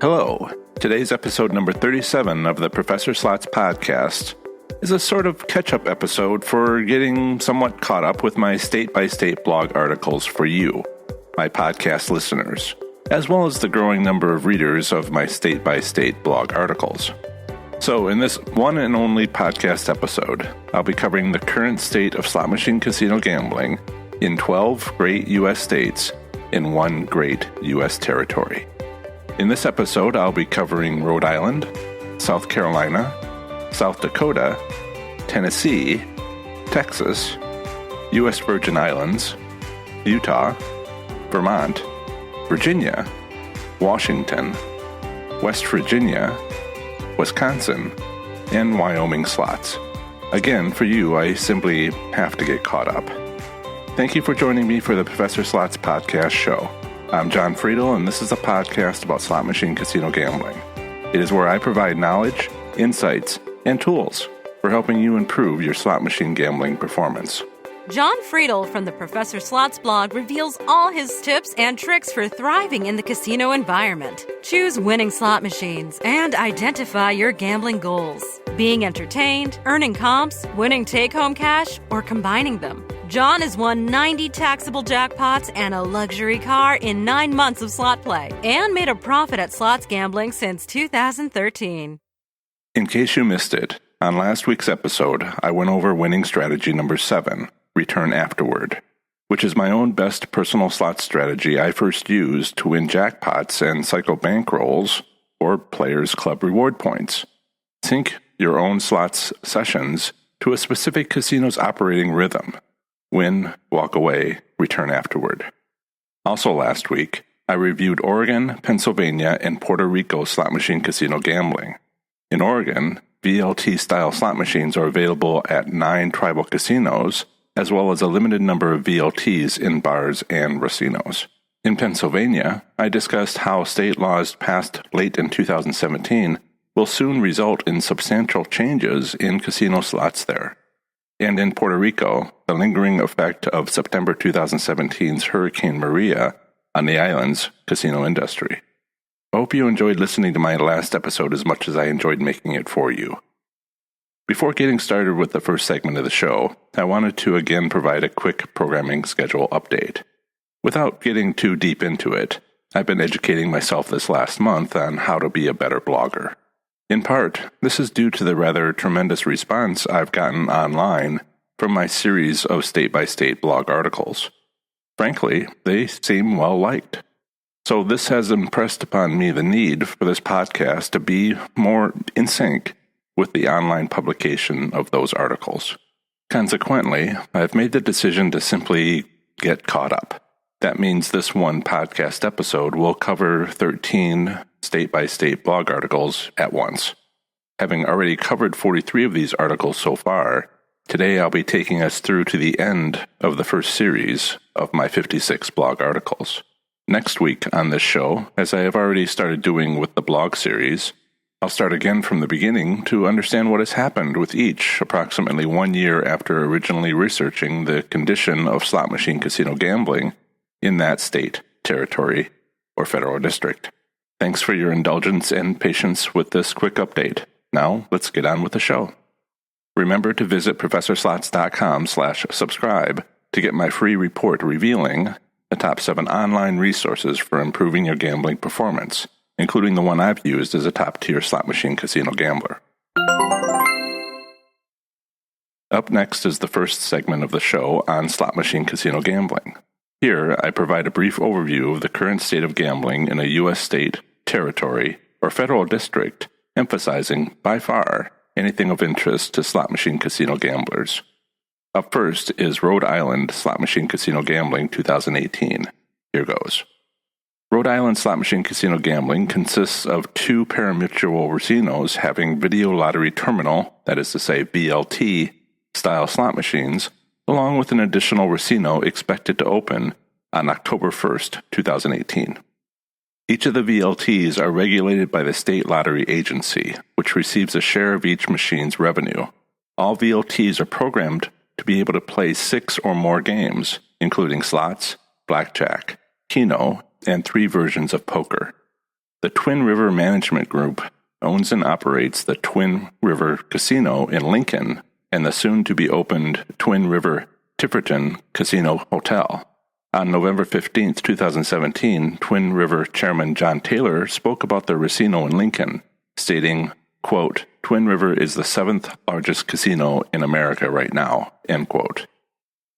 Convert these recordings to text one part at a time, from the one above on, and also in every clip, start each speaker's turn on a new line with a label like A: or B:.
A: Hello. Today's episode number 37 of the Professor Slots podcast is a sort of catch-up episode for getting somewhat caught up with my state-by-state blog articles for you, my podcast listeners, as well as the growing number of readers of my state-by-state blog articles. So in this one and only podcast episode, I'll be covering the current state of slot machine casino gambling in 12 great U.S. states in one great U.S. territory. In this episode, I'll be covering Rhode Island, South Carolina, South Dakota, Tennessee, Texas, U.S. Virgin Islands, Utah, Vermont, Virginia, Washington, West Virginia, Wisconsin, and Wyoming slots. Again, for you, I simply have to get caught up. Thank you for joining me for the Professor Slots podcast show. I'm John Friedel, and this is a podcast about slot machine casino gambling. It is where I provide knowledge, insights, and tools for helping you improve your slot machine gambling performance.
B: John Friedel from the Professor Slots blog reveals all his tips and tricks for thriving in the casino environment. Choose winning slot machines and identify your gambling goals. Being entertained, earning comps, winning take-home cash, or combining them. John has won 90 taxable jackpots and a luxury car in 9 months of slot play and made a profit at slots gambling since 2013.
A: In case you missed it, on last week's episode, I went over winning strategy number 7, Return Afterward, which is my own best personal slot strategy I first used to win jackpots and cycle bankrolls or players' club reward points. Sync your own slots sessions to a specific casino's operating rhythm. Win, walk away, return afterward. Also last week, I reviewed Oregon, Pennsylvania, and Puerto Rico slot machine casino gambling. In Oregon, VLT-style slot machines are available at 9 tribal casinos, as well as a limited number of VLTs in bars and racinos. In Pennsylvania, I discussed how state laws passed late in 2017 will soon result in substantial changes in casino slots there. And in Puerto Rico, the lingering effect of September 2017's Hurricane Maria on the island's casino industry. I hope you enjoyed listening to my last episode as much as I enjoyed making it for you. Before getting started with the first segment of the show, I wanted to again provide a quick programming schedule update. Without getting too deep into it, I've been educating myself this last month on how to be a better blogger. In part, this is due to the rather tremendous response I've gotten online from my series of state-by-state blog articles. Frankly, they seem well liked. So this has impressed upon me the need for this podcast to be more in sync with the online publication of those articles. Consequently, I've made the decision to simply get caught up. That means this one podcast episode will cover 13 state-by-state blog articles at once. Having already covered 43 of these articles so far, today I'll be taking us through to the end of the first series of my 56 blog articles. Next week on this show, as I have already started doing with the blog series, I'll start again from the beginning to understand what has happened with each approximately 1 year after originally researching the condition of slot machine casino gambling in that state, territory, or federal district. Thanks for your indulgence and patience with this quick update. Now, let's get on with the show. Remember to visit ProfessorSlots.com/subscribe to get my free report revealing the top 7 online resources for improving your gambling performance, including the one I've used as a top-tier slot machine casino gambler. Up next is the first segment of the show on slot machine casino gambling. Here, I provide a brief overview of the current state of gambling in a U.S. state, territory, or federal district, emphasizing, by far, anything of interest to slot machine casino gamblers. Up first is Rhode Island Slot Machine Casino Gambling 2018. Here goes. Rhode Island slot machine casino gambling consists of 2 parimutuel racinos having video lottery terminal, that is to say VLT, style slot machines, along with an additional racino expected to open on October 1st, 2018. Each of the VLTs are regulated by the state lottery agency, which receives a share of each machine's revenue. All VLTs are programmed to be able to play 6 or more games, including slots, blackjack, keno, and 3 versions of poker. The Twin River Management Group owns and operates the Twin River Casino in Lincoln and the soon-to-be-opened Twin River Tiverton Casino Hotel. On November 15, 2017, Twin River Chairman John Taylor spoke about the Racino in Lincoln, stating, quote, "Twin River is the 7th largest casino in America right now," end quote.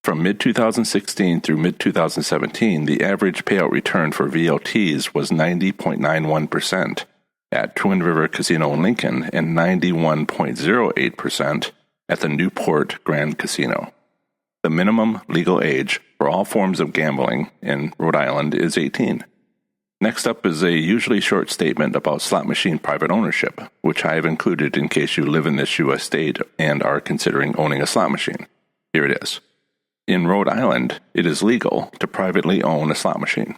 A: From mid-2016 through mid-2017, the average payout return for VLTs was 90.91% at Twin River Casino in Lincoln and 91.08% at the Newport Grand Casino. The minimum legal age for all forms of gambling in Rhode Island is 18. Next up is a usually short statement about slot machine private ownership, which I have included in case you live in this U.S. state and are considering owning a slot machine. Here it is. In Rhode Island, it is legal to privately own a slot machine.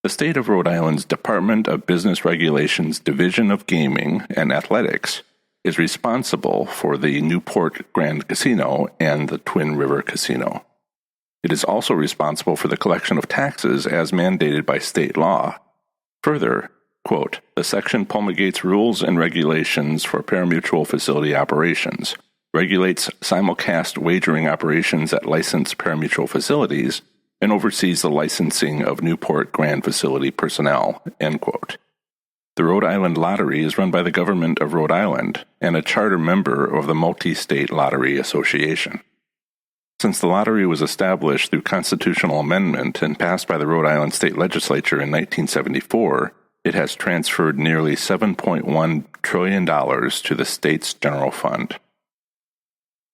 A: The state of Rhode Island's Department of Business Regulations Division of Gaming and Athletics is responsible for the Newport Grand Casino and the Twin River Casino. It is also responsible for the collection of taxes as mandated by state law. Further, quote, "The section promulgates rules and regulations for parimutuel facility operations, regulates simulcast wagering operations at licensed parimutuel facilities, and oversees the licensing of Newport Grand Facility personnel," end quote. The Rhode Island Lottery is run by the government of Rhode Island and a charter member of the Multi-State Lottery Association. Since the lottery was established through constitutional amendment and passed by the Rhode Island State Legislature in 1974, it has transferred nearly $7.1 trillion to the state's general fund.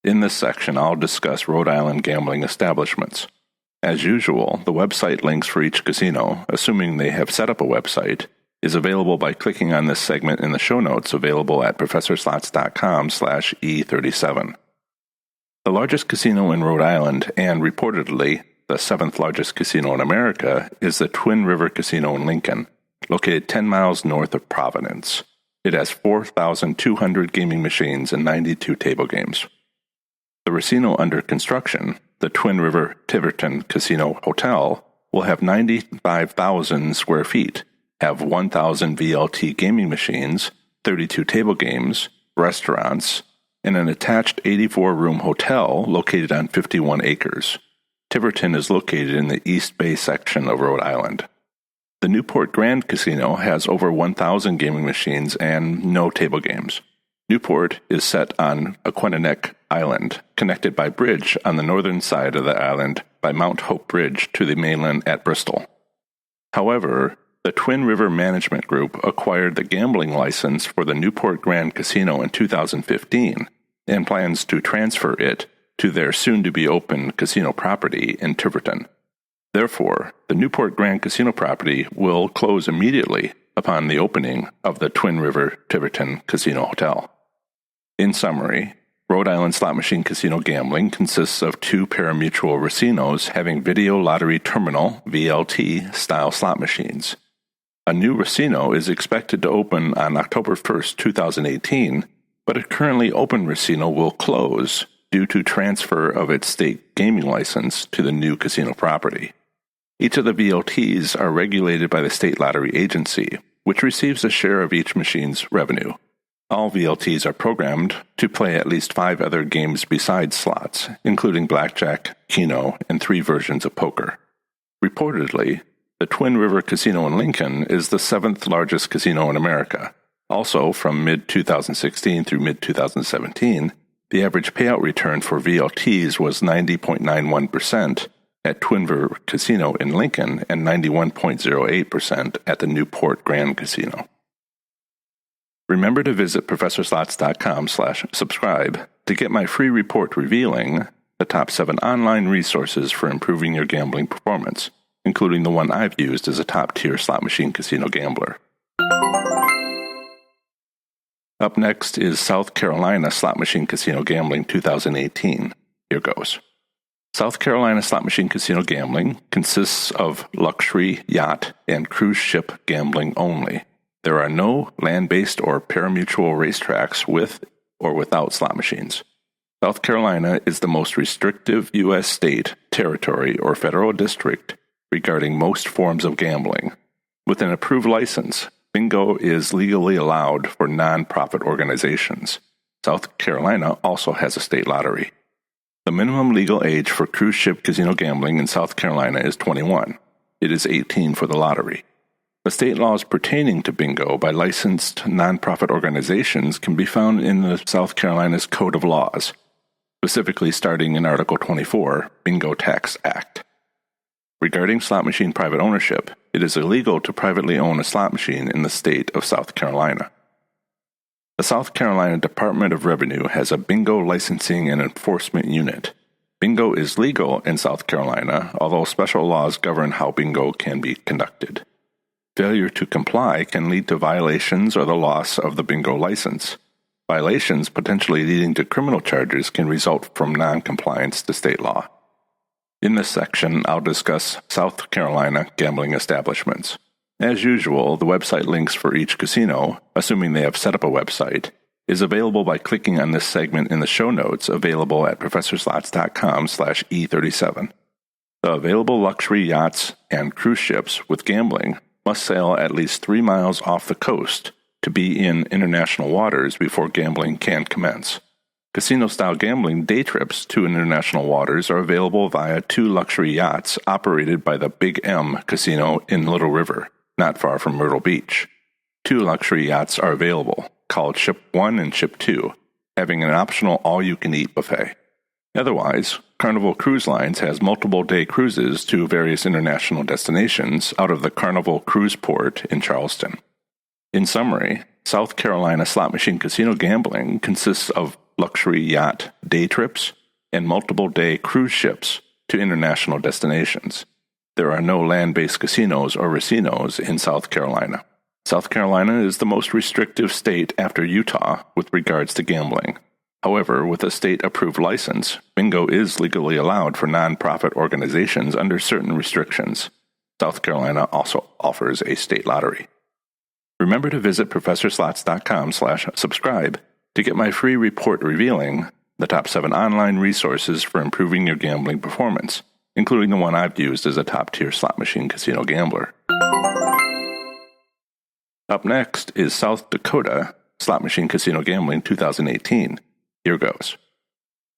A: In this section, I'll discuss Rhode Island gambling establishments. As usual, the website links for each casino, assuming they have set up a website, is available by clicking on this segment in the show notes available at professorslots.com/E37. The largest casino in Rhode Island, and reportedly the 7th largest casino in America, is the Twin River Casino in Lincoln, located 10 miles north of Providence. It has 4,200 gaming machines and 92 table games. The Racino under construction, the Twin River Tiverton Casino Hotel, will have 95,000 square feet, have 1,000 VLT gaming machines, 32 table games, restaurants, and an attached 84-room hotel located on 51 acres. Tiverton is located in the East Bay section of Rhode Island. The Newport Grand Casino has over 1,000 gaming machines and no table games. Newport is set on Aquanineck Island, connected by bridge on the northern side of the island by Mount Hope Bridge to the mainland at Bristol. However, the Twin River Management Group acquired the gambling license for the Newport Grand Casino in 2015 and plans to transfer it to their soon-to-be-open casino property in Tiverton. Therefore, the Newport Grand Casino property will close immediately upon the opening of the Twin River Tiverton Casino Hotel. In summary, Rhode Island slot machine casino gambling consists of 2 parimutuel racinos having video lottery terminal (VLT) style slot machines. A new racino is expected to open on October 1st, 2018, but a currently open racino will close due to transfer of its state gaming license to the new casino property. Each of the VLTs are regulated by the State Lottery Agency, which receives a share of each machine's revenue. All VLTs are programmed to play at least 5 other games besides slots, including blackjack, keno, and 3 versions of poker. Reportedly, the Twin River Casino in Lincoln is the 7th largest casino in America. Also, from mid-2016 through mid-2017, the average payout return for VLTs was 90.91% at Twin River Casino in Lincoln and 91.08% at the Newport Grand Casino. Remember to visit professorslots.com/subscribe to get my free report revealing the top 7 online resources for improving your gambling performance, including the one I've used as a top-tier slot machine casino gambler. Up next is South Carolina Slot Machine Casino Gambling 2018. Here goes. South Carolina Slot Machine Casino Gambling consists of luxury, yacht, and cruise ship gambling only. There are no land-based or parimutuel racetracks with or without slot machines. South Carolina is the most restrictive U.S. state, territory, or federal district regarding most forms of gambling. With an approved license, bingo is legally allowed for non-profit organizations. South Carolina also has a state lottery. The minimum legal age for cruise ship casino gambling in South Carolina is 21. It is 18 for the lottery. The state laws pertaining to bingo by licensed nonprofit organizations can be found in the South Carolina's Code of Laws, specifically starting in Article 24, Bingo Tax Act. Regarding slot machine private ownership, it is illegal to privately own a slot machine in the state of South Carolina. The South Carolina Department of Revenue has a bingo licensing and enforcement unit. Bingo is legal in South Carolina, although special laws govern how bingo can be conducted. Failure to comply can lead to violations or the loss of the bingo license. Violations potentially leading to criminal charges can result from non-compliance to state law. In this section, I'll discuss South Carolina gambling establishments. As usual, the website links for each casino, assuming they have set up a website, is available by clicking on this segment in the show notes available at professorslots.com/E37. The available luxury yachts and cruise ships with gambling must sail at least 3 miles off the coast to be in international waters before gambling can commence. Casino-style gambling day trips to international waters are available via 2 luxury yachts operated by the Big M Casino in Little River, not far from Myrtle Beach. 2 luxury yachts are available, called Ship 1 and Ship 2, having an optional all-you-can-eat buffet. Otherwise, Carnival Cruise Lines has multiple day cruises to various international destinations out of the Carnival Cruise Port in Charleston. In summary, South Carolina slot machine casino gambling consists of luxury yacht day trips and multiple day cruise ships to international destinations. There are no land-based casinos or racinos in South Carolina. South Carolina is the most restrictive state after Utah with regards to gambling. However, with a state-approved license, bingo is legally allowed for non-profit organizations under certain restrictions. South Carolina also offers a state lottery. Remember to visit ProfessorSlots.com/subscribe to get my free report revealing the top 7 online resources for improving your gambling performance, including the one I've used as a top-tier slot machine casino gambler. Up next is South Dakota Slot Machine Casino Gambling 2018. Here goes.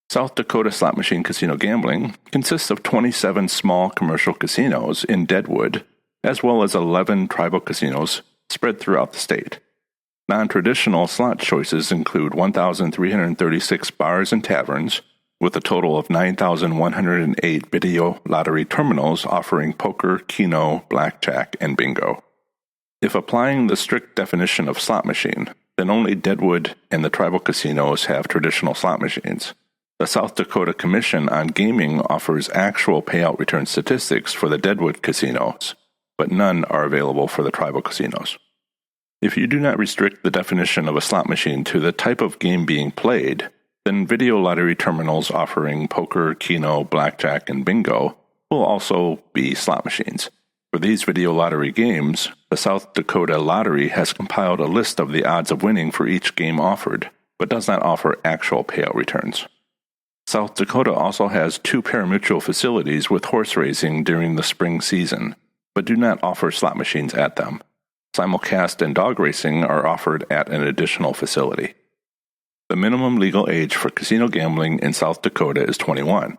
A: South Dakota Slot Machine Casino Gambling consists of 27 small commercial casinos in Deadwood, as well as 11 tribal casinos spread throughout the state. Non-traditional slot choices include 1,336 bars and taverns, with a total of 9,108 video lottery terminals offering poker, keno, blackjack, and bingo. If applying the strict definition of slot machine, then only Deadwood and the tribal casinos have traditional slot machines. The South Dakota Commission on Gaming offers actual payout return statistics for the Deadwood casinos, but none are available for the tribal casinos. If you do not restrict the definition of a slot machine to the type of game being played, then video lottery terminals offering poker, keno, blackjack, and bingo will also be slot machines. For these video lottery games, the South Dakota Lottery has compiled a list of the odds of winning for each game offered, but does not offer actual payout returns. South Dakota also has 2 parimutuel facilities with horse racing during the spring season, but do not offer slot machines at them. Simulcast and dog racing are offered at an additional facility. The minimum legal age for casino gambling in South Dakota is 21.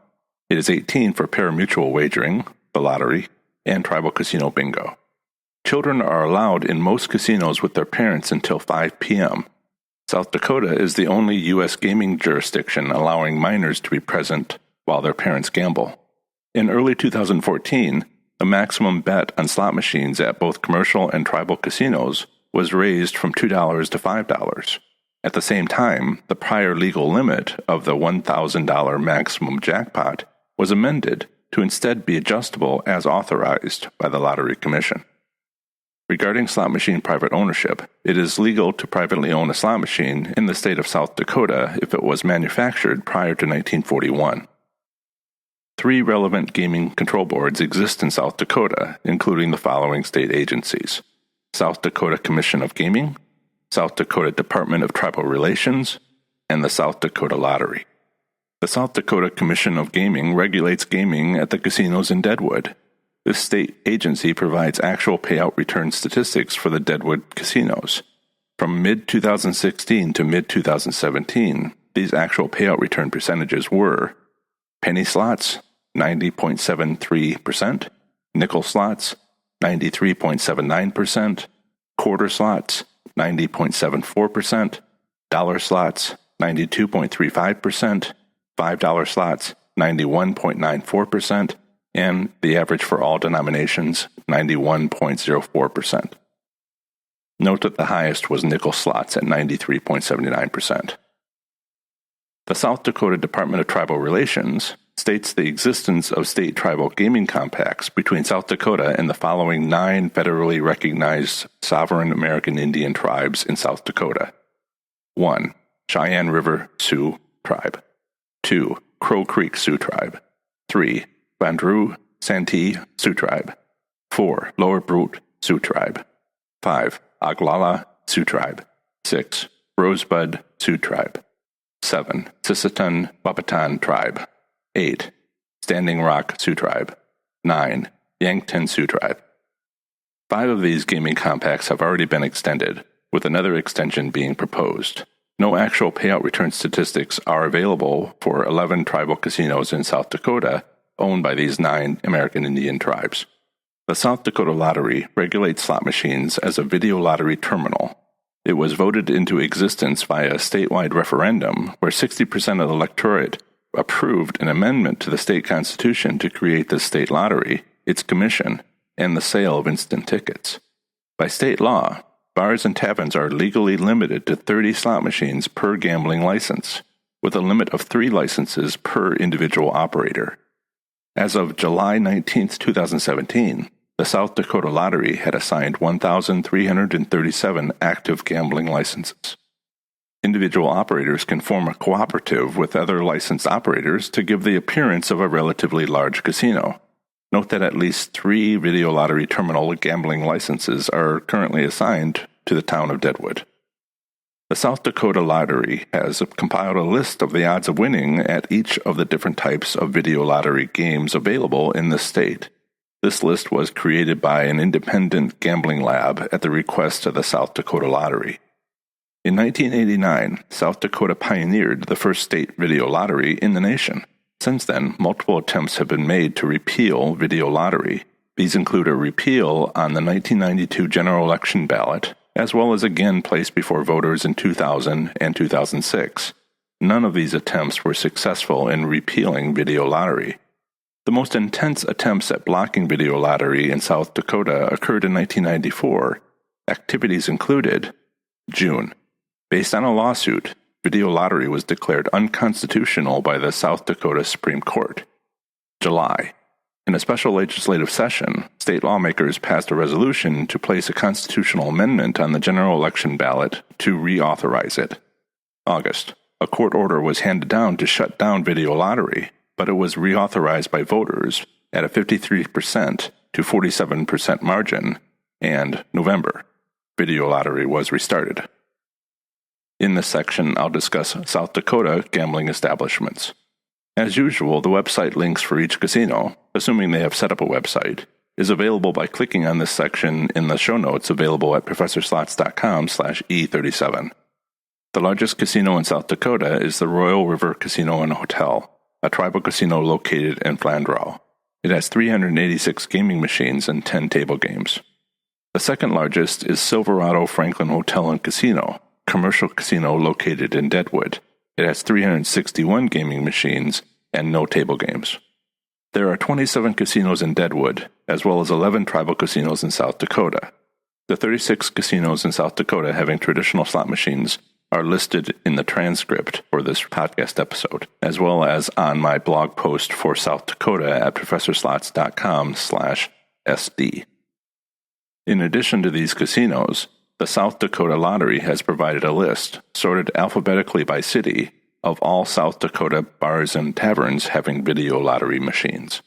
A: It is 18 for parimutuel wagering, the lottery, and tribal casino bingo. Children are allowed in most casinos with their parents until 5 p.m. South Dakota is the only U.S. gaming jurisdiction allowing minors to be present while their parents gamble. In early 2014, the maximum bet on slot machines at both commercial and tribal casinos was raised from $2 to $5. At the same time, the prior legal limit of the $1,000 maximum jackpot was amended to instead be adjustable as authorized by the Lottery Commission. Regarding slot machine private ownership, it is legal to privately own a slot machine in the state of South Dakota if it was manufactured prior to 1941. 3 relevant gaming control boards exist in South Dakota, including the following state agencies: South Dakota Commission of Gaming, South Dakota Department of Tribal Relations, and the South Dakota Lottery. The South Dakota Commission of Gaming regulates gaming at the casinos in Deadwood. This state agency provides actual payout return statistics for the Deadwood casinos. From mid-2016 to mid-2017, these actual payout return percentages were penny slots, 90.73%, nickel slots, 93.79%, quarter slots, 90.74%, dollar slots, 92.35%, $5 slots, 91.94%, and the average for all denominations, 91.04%. Note that the highest was nickel slots at 93.79%. The South Dakota Department of Tribal Relations states the existence of state-tribal gaming compacts between South Dakota and the following 9 federally recognized sovereign American Indian tribes in South Dakota. 1. Cheyenne River Sioux Tribe. 2. Crow Creek Sioux Tribe. 3. Vandrew Santee Sioux Tribe. 4. Lower Brute Sioux Tribe. 5. Oglala Sioux Tribe. 6. Rosebud Sioux Tribe. 7. Sisseton Wahpeton Tribe. 8. Standing Rock Sioux Tribe. 9. Yankton Sioux Tribe. 5 of these gaming compacts have already been extended, with another extension being proposed. No actual payout return statistics are available for 11 tribal casinos in South Dakota owned by these 9 American Indian tribes. The South Dakota Lottery regulates slot machines as a video lottery terminal. It was voted into existence via a statewide referendum where 60% of the electorate approved an amendment to the state constitution to create the state lottery, its commission, and the sale of instant tickets. By state law, bars and taverns are legally limited to 30 slot machines per gambling license, with a limit of 3 licenses per individual operator. As of July 19, 2017, the South Dakota Lottery had assigned 1,337 active gambling licenses. Individual operators can form a cooperative with other licensed operators to give the appearance of a relatively large casino. Note that at least 3 video lottery terminal gambling licenses are currently assigned to the town of Deadwood. The South Dakota Lottery has compiled a list of the odds of winning at each of the different types of video lottery games available in the state. This list was created by an independent gambling lab at the request of the South Dakota Lottery. In 1989, South Dakota pioneered the first state video lottery in the nation. Since then, multiple attempts have been made to repeal video lottery. These include a repeal on the 1992 general election ballot, as well as again placed before voters in 2000 and 2006. None of these attempts were successful in repealing video lottery. The most intense attempts at blocking video lottery in South Dakota occurred in 1994. Activities included: June. Based on a lawsuit, video lottery was declared unconstitutional by the South Dakota Supreme Court. July. In a special legislative session, state lawmakers passed a resolution to place a constitutional amendment on the general election ballot to reauthorize it. August. A court order was handed down to shut down video lottery, but it was reauthorized by voters at a 53% to 47% margin, and November. Video lottery was restarted. In this section, I'll discuss South Dakota gambling establishments. As usual, the website links for each casino, assuming they have set up a website, is available by clicking on this section in the show notes available at professorslots.com/E37. The largest casino in South Dakota is the Royal River Casino and Hotel, a tribal casino located in Flandreau. It has 386 gaming machines and 10 table games. The second largest is Silverado Franklin Hotel and Casino, commercial casino located in Deadwood. It has 361 gaming machines and no table games. There are 27 casinos in Deadwood, as well as 11 tribal casinos in South Dakota. The 36 casinos in South Dakota having traditional slot machines are listed in the transcript for this podcast episode, as well as on my blog post for South Dakota at professorslots.com/SD. In addition to these casinos, the South Dakota Lottery has provided a list, sorted alphabetically by city, of all South Dakota bars and taverns having video lottery machines.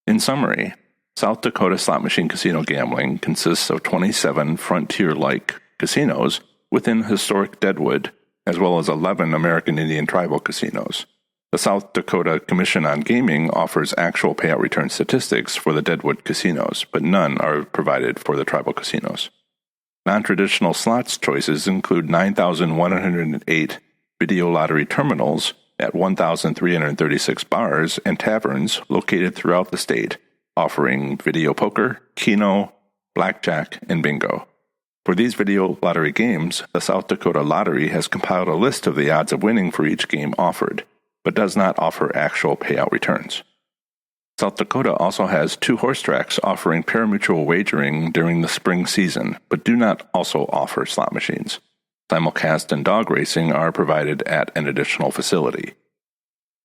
A: In summary, South Dakota slot machine casino gambling consists of 27 frontier-like casinos within historic Deadwood, as well as 11 American Indian tribal casinos. The South Dakota Commission on Gaming offers actual payout return statistics for the Deadwood casinos, but none are provided for the tribal casinos. Non-traditional slots choices include 9,108 video lottery terminals at 1,336 bars and taverns located throughout the state, offering video poker, keno, blackjack, and bingo. For these video lottery games, the South Dakota Lottery has compiled a list of the odds of winning for each game offered, but does not offer actual payout returns. South Dakota also has 2 horse tracks offering parimutuel wagering during the spring season, but do not also offer slot machines. Simulcast and dog racing are provided at an additional facility.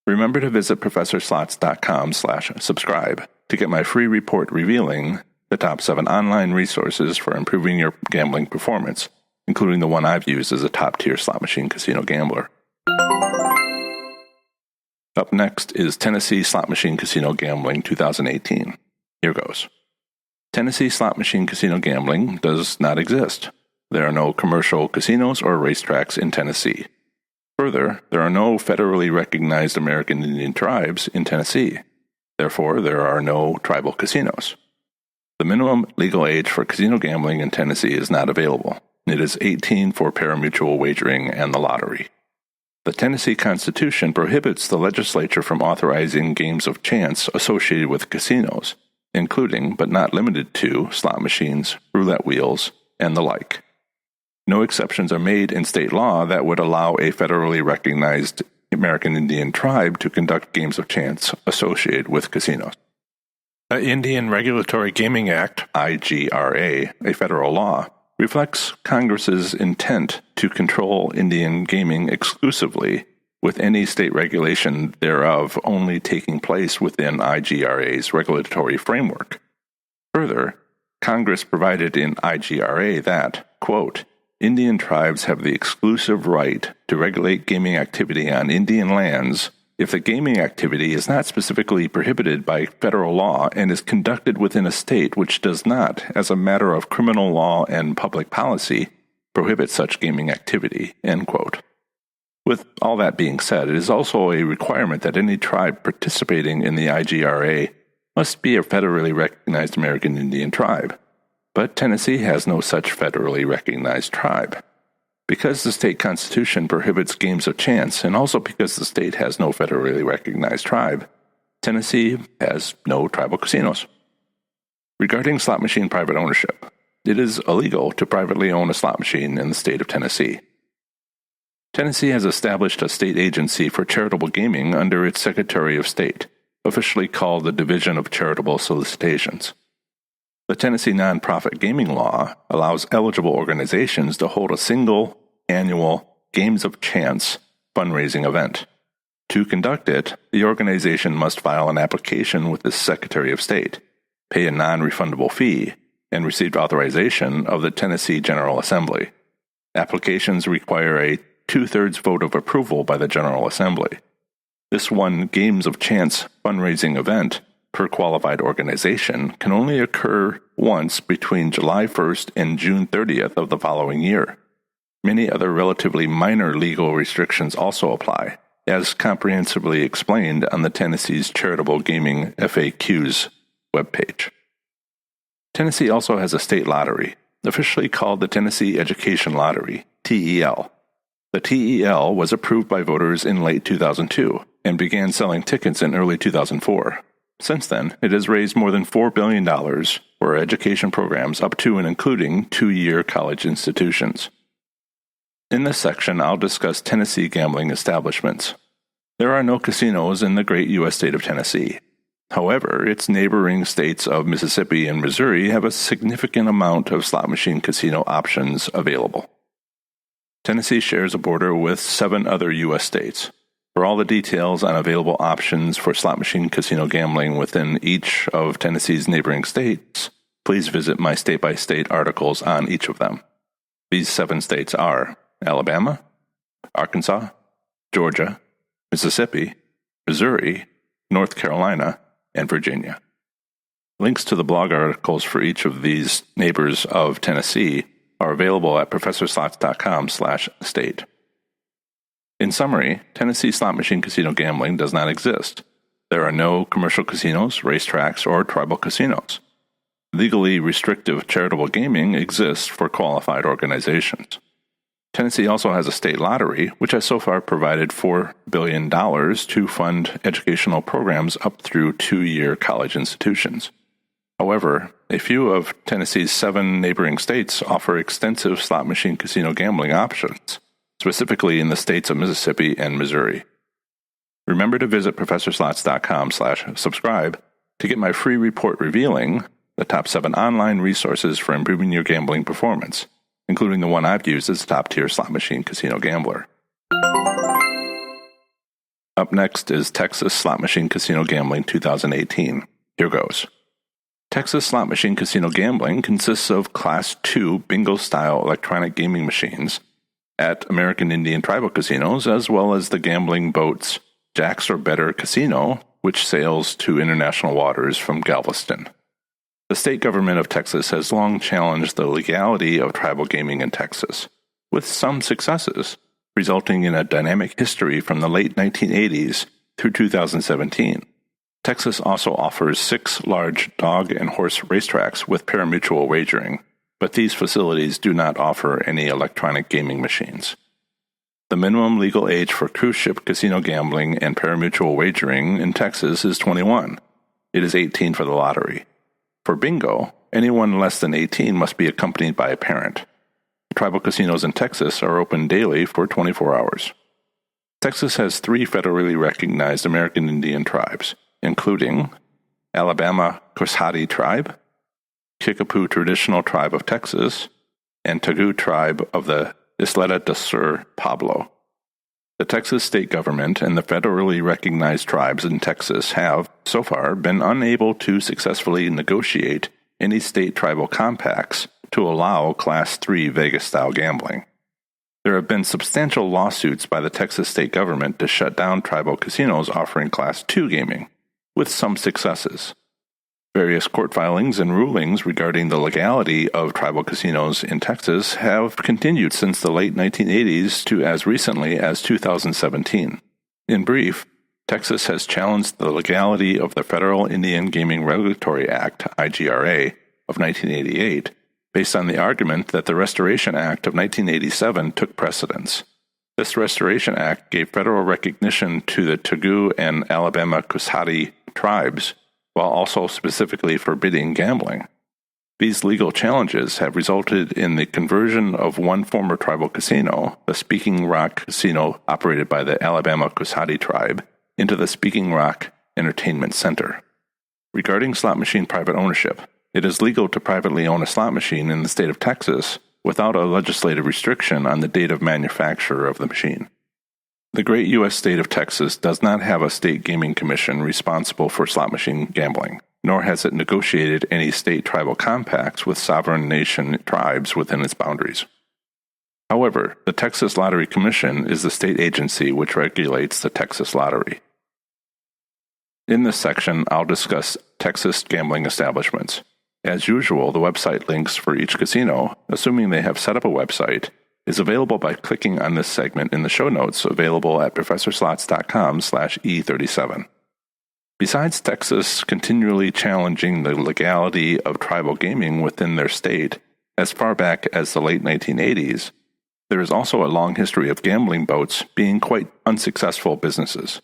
A: Remember to visit ProfessorSlots.com/subscribe to get my free report revealing the top 7 online resources for improving your gambling performance, including the one I've used as a top-tier slot machine casino gambler. Up next is Tennessee Slot Machine Casino Gambling 2018. Here goes. Tennessee slot machine casino gambling does not exist. There are no commercial casinos or racetracks in Tennessee. Further, there are no federally recognized American Indian tribes in Tennessee. Therefore, there are no tribal casinos. The minimum legal age for casino gambling in Tennessee is not available. It is 18 for parimutuel wagering and the lottery. The Tennessee Constitution prohibits the legislature from authorizing games of chance associated with casinos, including, but not limited to, slot machines, roulette wheels, and the like. No exceptions are made in state law that would allow a federally recognized American Indian tribe to conduct games of chance associated with casinos. The Indian Regulatory Gaming Act, IGRA, a federal law, reflects Congress's intent to control Indian gaming exclusively, with any state regulation thereof only taking place within IGRA's regulatory framework. Further, Congress provided in IGRA that, quote, Indian tribes have the exclusive right to regulate gaming activity on Indian lands if the gaming activity is not specifically prohibited by federal law and is conducted within a state which does not, as a matter of criminal law and public policy, prohibit such gaming activity, end quote. With all that being said, it is also a requirement that any tribe participating in the IGRA must be a federally recognized American Indian tribe. But Tennessee has no such federally recognized tribe. Because the state constitution prohibits games of chance, and also because the state has no federally recognized tribe, Tennessee has no tribal casinos. Regarding slot machine private ownership, it is illegal to privately own a slot machine in the state of Tennessee. Tennessee has established a state agency for charitable gaming under its Secretary of State, officially called the Division of Charitable Solicitations. The Tennessee Nonprofit Gaming Law allows eligible organizations to hold a single annual Games of Chance fundraising event. To conduct it, the organization must file an application with the Secretary of State, pay a non-refundable fee, and receive authorization of the Tennessee General Assembly. Applications require a 2/3 vote of approval by the General Assembly. This one Games of Chance fundraising event per qualified organization can only occur once between July 1st and June 30th of the following year. Many other relatively minor legal restrictions also apply, as comprehensively explained on the Tennessee's Charitable Gaming FAQs webpage. Tennessee also has a state lottery, officially called the Tennessee Education Lottery, TEL. The TEL was approved by voters in late 2002 and began selling tickets in early 2004. Since then, it has raised more than $4 billion for education programs up to and including 2-year college institutions. In this section, I'll discuss Tennessee gambling establishments. There are no casinos in the great U.S. state of Tennessee. However, its neighboring states of Mississippi and Missouri have a significant amount of slot machine casino options available. Tennessee shares a border with 7 other U.S. states. For all the details on available options for slot machine casino gambling within each of Tennessee's neighboring states, please visit my state-by-state articles on each of them. These 7 states are Alabama, Arkansas, Georgia, Mississippi, Missouri, North Carolina, and Virginia. Links to the blog articles for each of these neighbors of Tennessee are available at ProfessorSlots.com/state. In summary, Tennessee slot machine casino gambling does not exist. There are no commercial casinos, racetracks, or tribal casinos. Legally restrictive charitable gaming exists for qualified organizations. Tennessee also has a state lottery, which has so far provided $4 billion to fund educational programs up through 2-year college institutions. However, a few of Tennessee's 7 neighboring states offer extensive slot machine casino gambling options, specifically in the states of Mississippi and Missouri. Remember to visit ProfessorSlots.com/subscribe to get my free report revealing the top 7 online resources for improving your gambling performance, including the one I've used as a top-tier slot machine casino gambler. Up next is Texas Slot Machine Casino Gambling 2018. Here goes. Texas slot machine casino gambling consists of Class II bingo-style electronic gaming machines at American Indian tribal casinos, as well as the gambling boats Jack's or Better Casino, which sails to international waters from Galveston. The state government of Texas has long challenged the legality of tribal gaming in Texas, with some successes, resulting in a dynamic history from the late 1980s through 2017. Texas also offers 6 large dog and horse racetracks with pari-mutuel wagering, but these facilities do not offer any electronic gaming machines. The minimum legal age for cruise ship casino gambling and pari-mutuel wagering in Texas is 21. It is 18 for the lottery. For bingo, anyone less than 18 must be accompanied by a parent. Tribal casinos in Texas are open daily for 24 hours. Texas has 3 federally recognized American Indian tribes, including Alabama Coushatta Tribe, Kickapoo Traditional Tribe of Texas, and Tagu Tribe of the Isleta de Sur Pablo. The Texas state government and the federally recognized tribes in Texas have, so far, been unable to successfully negotiate any state tribal compacts to allow Class III Vegas-style gambling. There have been substantial lawsuits by the Texas state government to shut down tribal casinos offering Class II gaming, with some successes. Various court filings and rulings regarding the legality of tribal casinos in Texas have continued since the late 1980s to as recently as 2017. In brief, Texas has challenged the legality of the Federal Indian Gaming Regulatory Act, IGRA, of 1988, based on the argument that the Restoration Act of 1987 took precedence. This Restoration Act gave federal recognition to the Tagu and Alabama Coushatta tribes, while also specifically forbidding gambling. These legal challenges have resulted in the conversion of one former tribal casino, the Speaking Rock Casino operated by the Alabama Coushatta tribe, into the Speaking Rock Entertainment Center. Regarding slot machine private ownership, it is legal to privately own a slot machine in the state of Texas without a legislative restriction on the date of manufacture of the machine. The great U.S. state of Texas does not have a state gaming commission responsible for slot machine gambling, nor has it negotiated any state tribal compacts with sovereign nation tribes within its boundaries. However, the Texas Lottery Commission is the state agency which regulates the Texas Lottery. In this section, I'll discuss Texas gambling establishments. As usual, the website links for each casino, assuming they have set up a website, is available by clicking on this segment in the show notes available at ProfessorSlots.com/E37. Besides Texas continually challenging the legality of tribal gaming within their state as far back as the late 1980s, there is also a long history of gambling boats being quite unsuccessful businesses.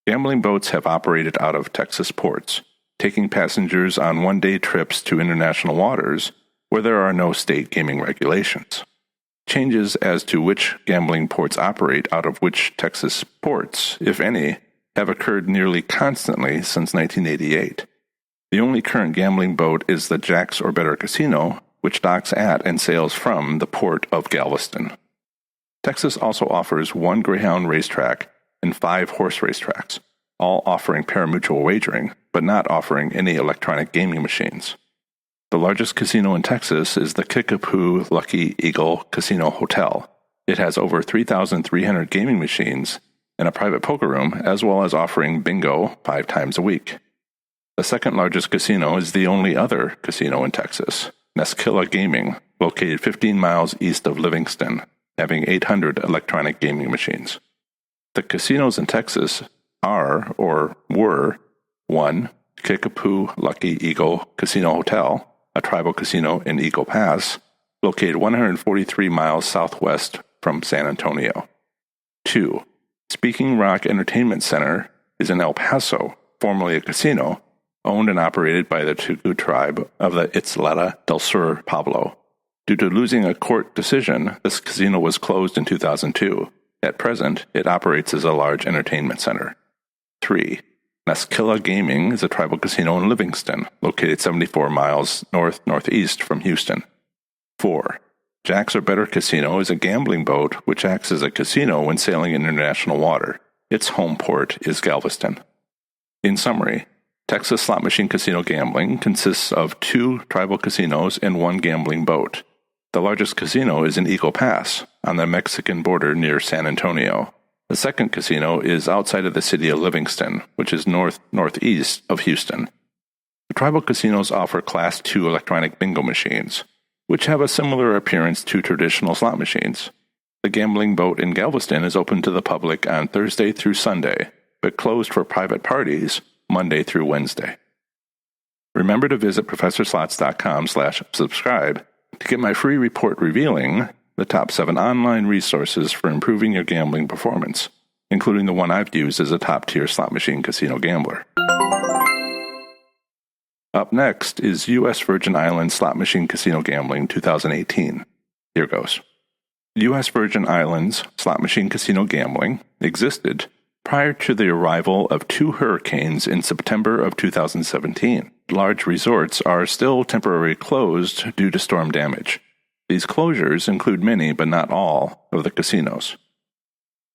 A: Gambling boats have operated out of Texas ports, taking passengers on one-day trips to international waters where there are no state gaming regulations. Changes as to which gambling ports operate out of which Texas ports, if any, have occurred nearly constantly since 1988. The only current gambling boat is the Jack's or Better Casino, which docks at and sails from the port of Galveston. Texas also offers 1 Greyhound racetrack and 5 horse racetracks, all offering pari-mutuel wagering, but not offering any electronic gaming machines. The largest casino in Texas is the Kickapoo Lucky Eagle Casino Hotel. It has over 3,300 gaming machines and a private poker room, as well as offering bingo 5 times a week. The second largest casino is the only other casino in Texas, Nesquilla Gaming, located 15 miles east of Livingston, having 800 electronic gaming machines. The casinos in Texas are, or were, 1. Kickapoo Lucky Eagle Casino Hotel, a tribal casino in Eagle Pass, located 143 miles southwest from San Antonio. 2. Speaking Rock Entertainment Center is in El Paso, formerly a casino, owned and operated by the Tugu tribe of the Isleta del Sur Pueblo. Due to losing a court decision, this casino was closed in 2002. At present, it operates as a large entertainment center. 3. Nasquilla Gaming is a tribal casino in Livingston, located 74 miles north-northeast from Houston. 4. Jack's or Better Casino is a gambling boat which acts as a casino when sailing in international water. Its home port is Galveston. In summary, Texas slot machine casino gambling consists of 2 tribal casinos and 1 gambling boat. The largest casino is in Eagle Pass, on the Mexican border near San Antonio. The second casino is outside of the city of Livingston, which is north-northeast of Houston. The tribal casinos offer Class II electronic bingo machines, which have a similar appearance to traditional slot machines. The gambling boat in Galveston is open to the public on Thursday through Sunday, but closed for private parties Monday through Wednesday. Remember to visit ProfessorSlots.com/subscribe to get my free report revealing the top 7 online resources for improving your gambling performance, including the one I've used as a top-tier slot machine casino gambler. Up next is U.S. Virgin Islands Slot Machine Casino Gambling 2018. Here goes. U.S. Virgin Islands Slot Machine Casino Gambling existed prior to the arrival of 2 hurricanes in September of 2017. Large resorts are still temporarily closed due to storm damage. These closures include many, but not all, of the casinos.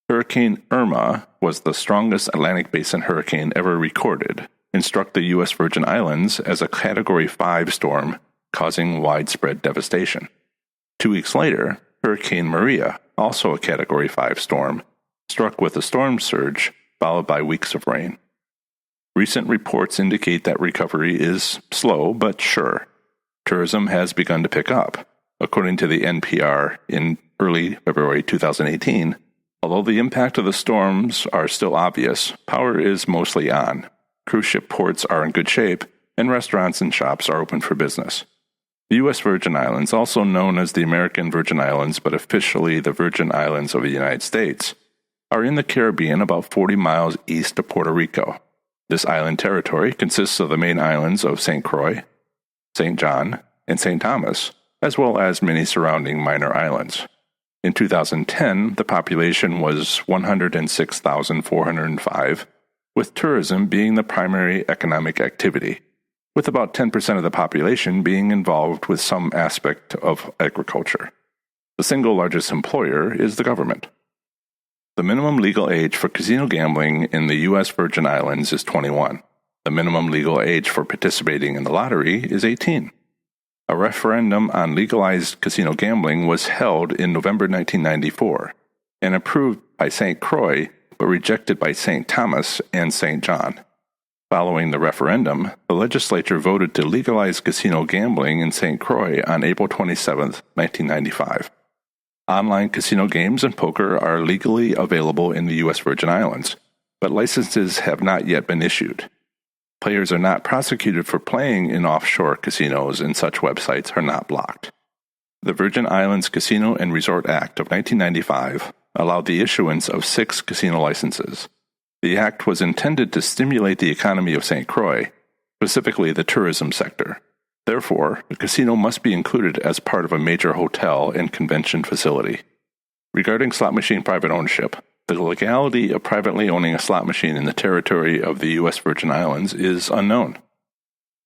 A: Hurricane Irma was the strongest Atlantic Basin hurricane ever recorded and struck the U.S. Virgin Islands as a Category 5 storm, causing widespread devastation. 2 weeks later, Hurricane Maria, also a Category 5 storm, struck with a storm surge, followed by weeks of rain. Recent reports indicate that recovery is slow but sure. Tourism has begun to pick up. According to the NPR in early February 2018, although the impact of the storms are still obvious, power is mostly on. Cruise ship ports are in good shape, and restaurants and shops are open for business. The U.S. Virgin Islands, also known as the American Virgin Islands but officially the Virgin Islands of the United States, are in the Caribbean about 40 miles east of Puerto Rico. This island territory consists of the main islands of St. Croix, St. John, and St. Thomas, as well as many surrounding minor islands. In 2010, the population was 106,405, with tourism being the primary economic activity, with about 10% of the population being involved with some aspect of agriculture. The single largest employer is the government. The minimum legal age for casino gambling in the U.S. Virgin Islands is 21. The minimum legal age for participating in the lottery is 18. A referendum on legalized casino gambling was held in November 1994 and approved by St. Croix but rejected by St. Thomas and St. John. Following the referendum, the legislature voted to legalize casino gambling in St. Croix on April 27, 1995. Online casino games and poker are legally available in the U.S. Virgin Islands, but licenses have not yet been issued. Players are not prosecuted for playing in offshore casinos, and such websites are not blocked. The Virgin Islands Casino and Resort Act of 1995 allowed the issuance of 6 casino licenses. The act was intended to stimulate the economy of St. Croix, specifically the tourism sector. Therefore, a casino must be included as part of a major hotel and convention facility. Regarding slot machine private ownership, the legality of privately owning a slot machine in the territory of the U.S. Virgin Islands is unknown.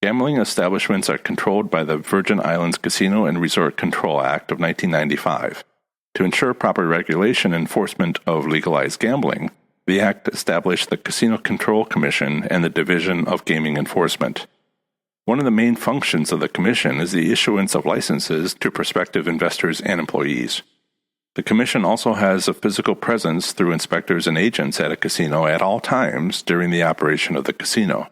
A: Gambling establishments are controlled by the Virgin Islands Casino and Resort Control Act of 1995. To ensure proper regulation and enforcement of legalized gambling, the Act established the Casino Control Commission and the Division of Gaming Enforcement. One of the main functions of the Commission is the issuance of licenses to prospective investors and employees. The Commission also has a physical presence through inspectors and agents at a casino at all times during the operation of the casino.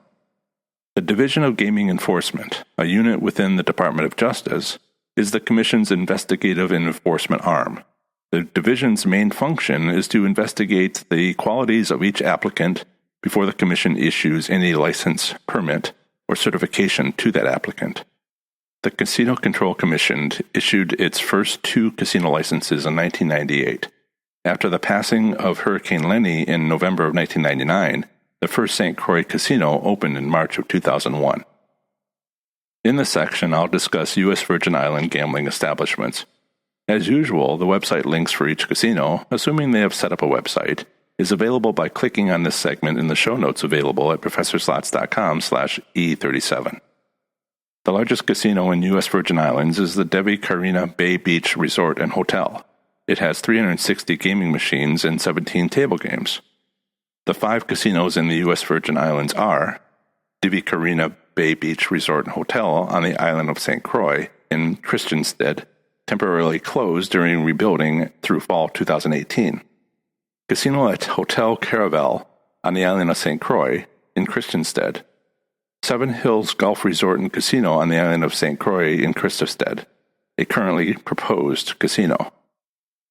A: The Division of Gaming Enforcement, a unit within the Department of Justice, is the Commission's investigative and enforcement arm. The division's main function is to investigate the qualities of each applicant before the Commission issues any license, permit, or certification to that applicant. The Casino Control Commission issued its first 2 casino licenses in 1998. After the passing of Hurricane Lenny in November of 1999, the first St. Croix casino opened in March of 2001. In this section, I'll discuss U.S. Virgin Island gambling establishments. As usual, the website links for each casino, assuming they have set up a website, is available by clicking on this segment in the show notes available at professorslots.com/E37. The largest casino in U.S. Virgin Islands is the Devi Karina Bay Beach Resort and Hotel. It has 360 gaming machines and 17 table games. The 5 casinos in the U.S. Virgin Islands are Devi Karina Bay Beach Resort and Hotel on the island of St. Croix in Christiansted, temporarily closed during rebuilding through fall 2018. Casino at Hotel Caravel on the island of St. Croix in Christiansted. Seven Hills Golf Resort and Casino on the island of St. Croix in Christiansted, a currently proposed casino.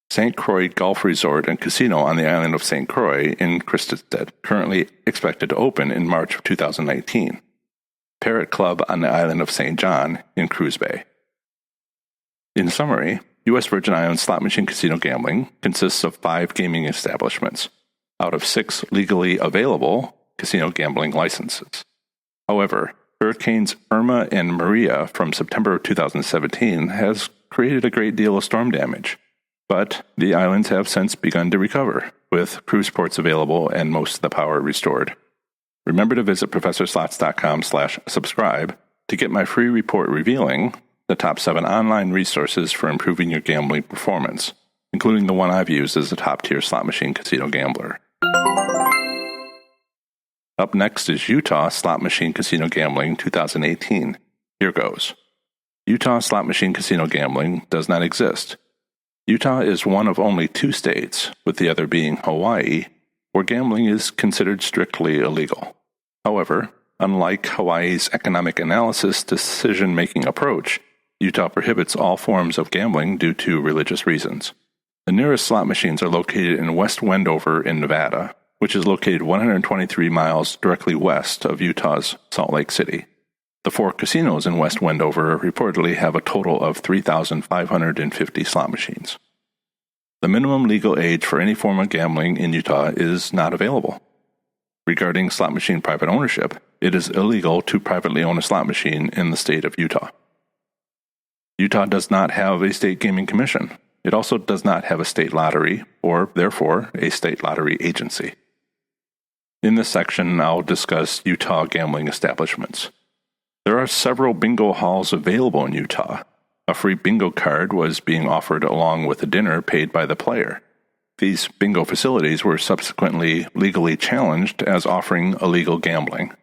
A: St. Croix Golf Resort and Casino on the island of St. Croix in Christiansted, currently expected to open in March of 2019. Parrot Club on the island of St. John in Cruz Bay. In summary, U.S. Virgin Islands slot machine casino gambling consists of 5 gaming establishments, out of 6 legally available casino gambling licenses. However, Hurricanes Irma and Maria from September of 2017 has created a great deal of storm damage, but the islands have since begun to recover, with cruise ports available and most of the power restored. Remember to visit professorslots.com/subscribe to get my free report revealing the top 7 online resources for improving your gambling performance, including the one I've used as a top-tier slot machine casino gambler. Up next is Utah Slot Machine Casino Gambling 2018. Here goes. Utah Slot Machine Casino Gambling does not exist. Utah is one of only 2 states, with the other being Hawaii, where gambling is considered strictly illegal. However, unlike Hawaii's economic analysis decision-making approach, Utah prohibits all forms of gambling due to religious reasons. The nearest slot machines are located in West Wendover in Nevada, which is located 123 miles directly west of Utah's Salt Lake City. The 4 casinos in West Wendover reportedly have a total of 3,550 slot machines. The minimum legal age for any form of gambling in Utah is not available. Regarding slot machine private ownership, it is illegal to privately own a slot machine in the state of Utah. Utah does not have a state gaming commission. It also does not have a state lottery, or therefore a state lottery agency. In this section, I'll discuss Utah gambling establishments. There are several bingo halls available in Utah. A free bingo card was being offered along with a dinner paid by the player. These bingo facilities were subsequently legally challenged as offering illegal gambling.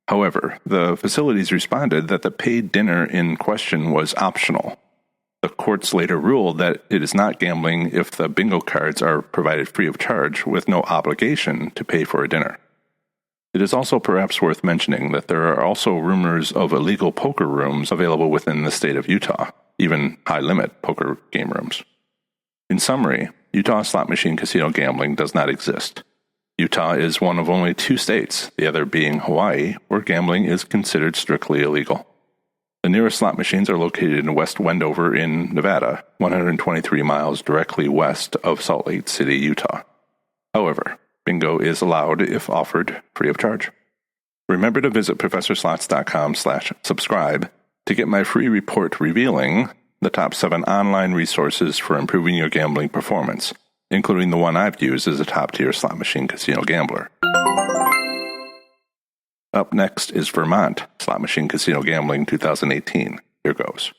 A: However, the facilities responded that the paid dinner in question was optional. The courts later ruled that it is not gambling if the bingo cards are provided free of charge with no obligation to pay for a dinner. It is also perhaps worth mentioning that there are also rumors of illegal poker rooms available within the state of Utah, even high-limit poker game rooms. In summary, Utah slot machine casino gambling does not exist. Utah is one of only 2 states, the other being Hawaii, where gambling is considered strictly illegal. The nearest slot machines are located in West Wendover in Nevada, 123 miles directly west of Salt Lake City, Utah. However, bingo is allowed if offered free of charge. Remember to visit professorslots.com/subscribe to get my free report revealing the top 7 online resources for improving your gambling performance, including the one I've used as a top-tier slot machine casino gambler. Up next is Vermont Slot Machine Casino Gambling 2018. Here goes.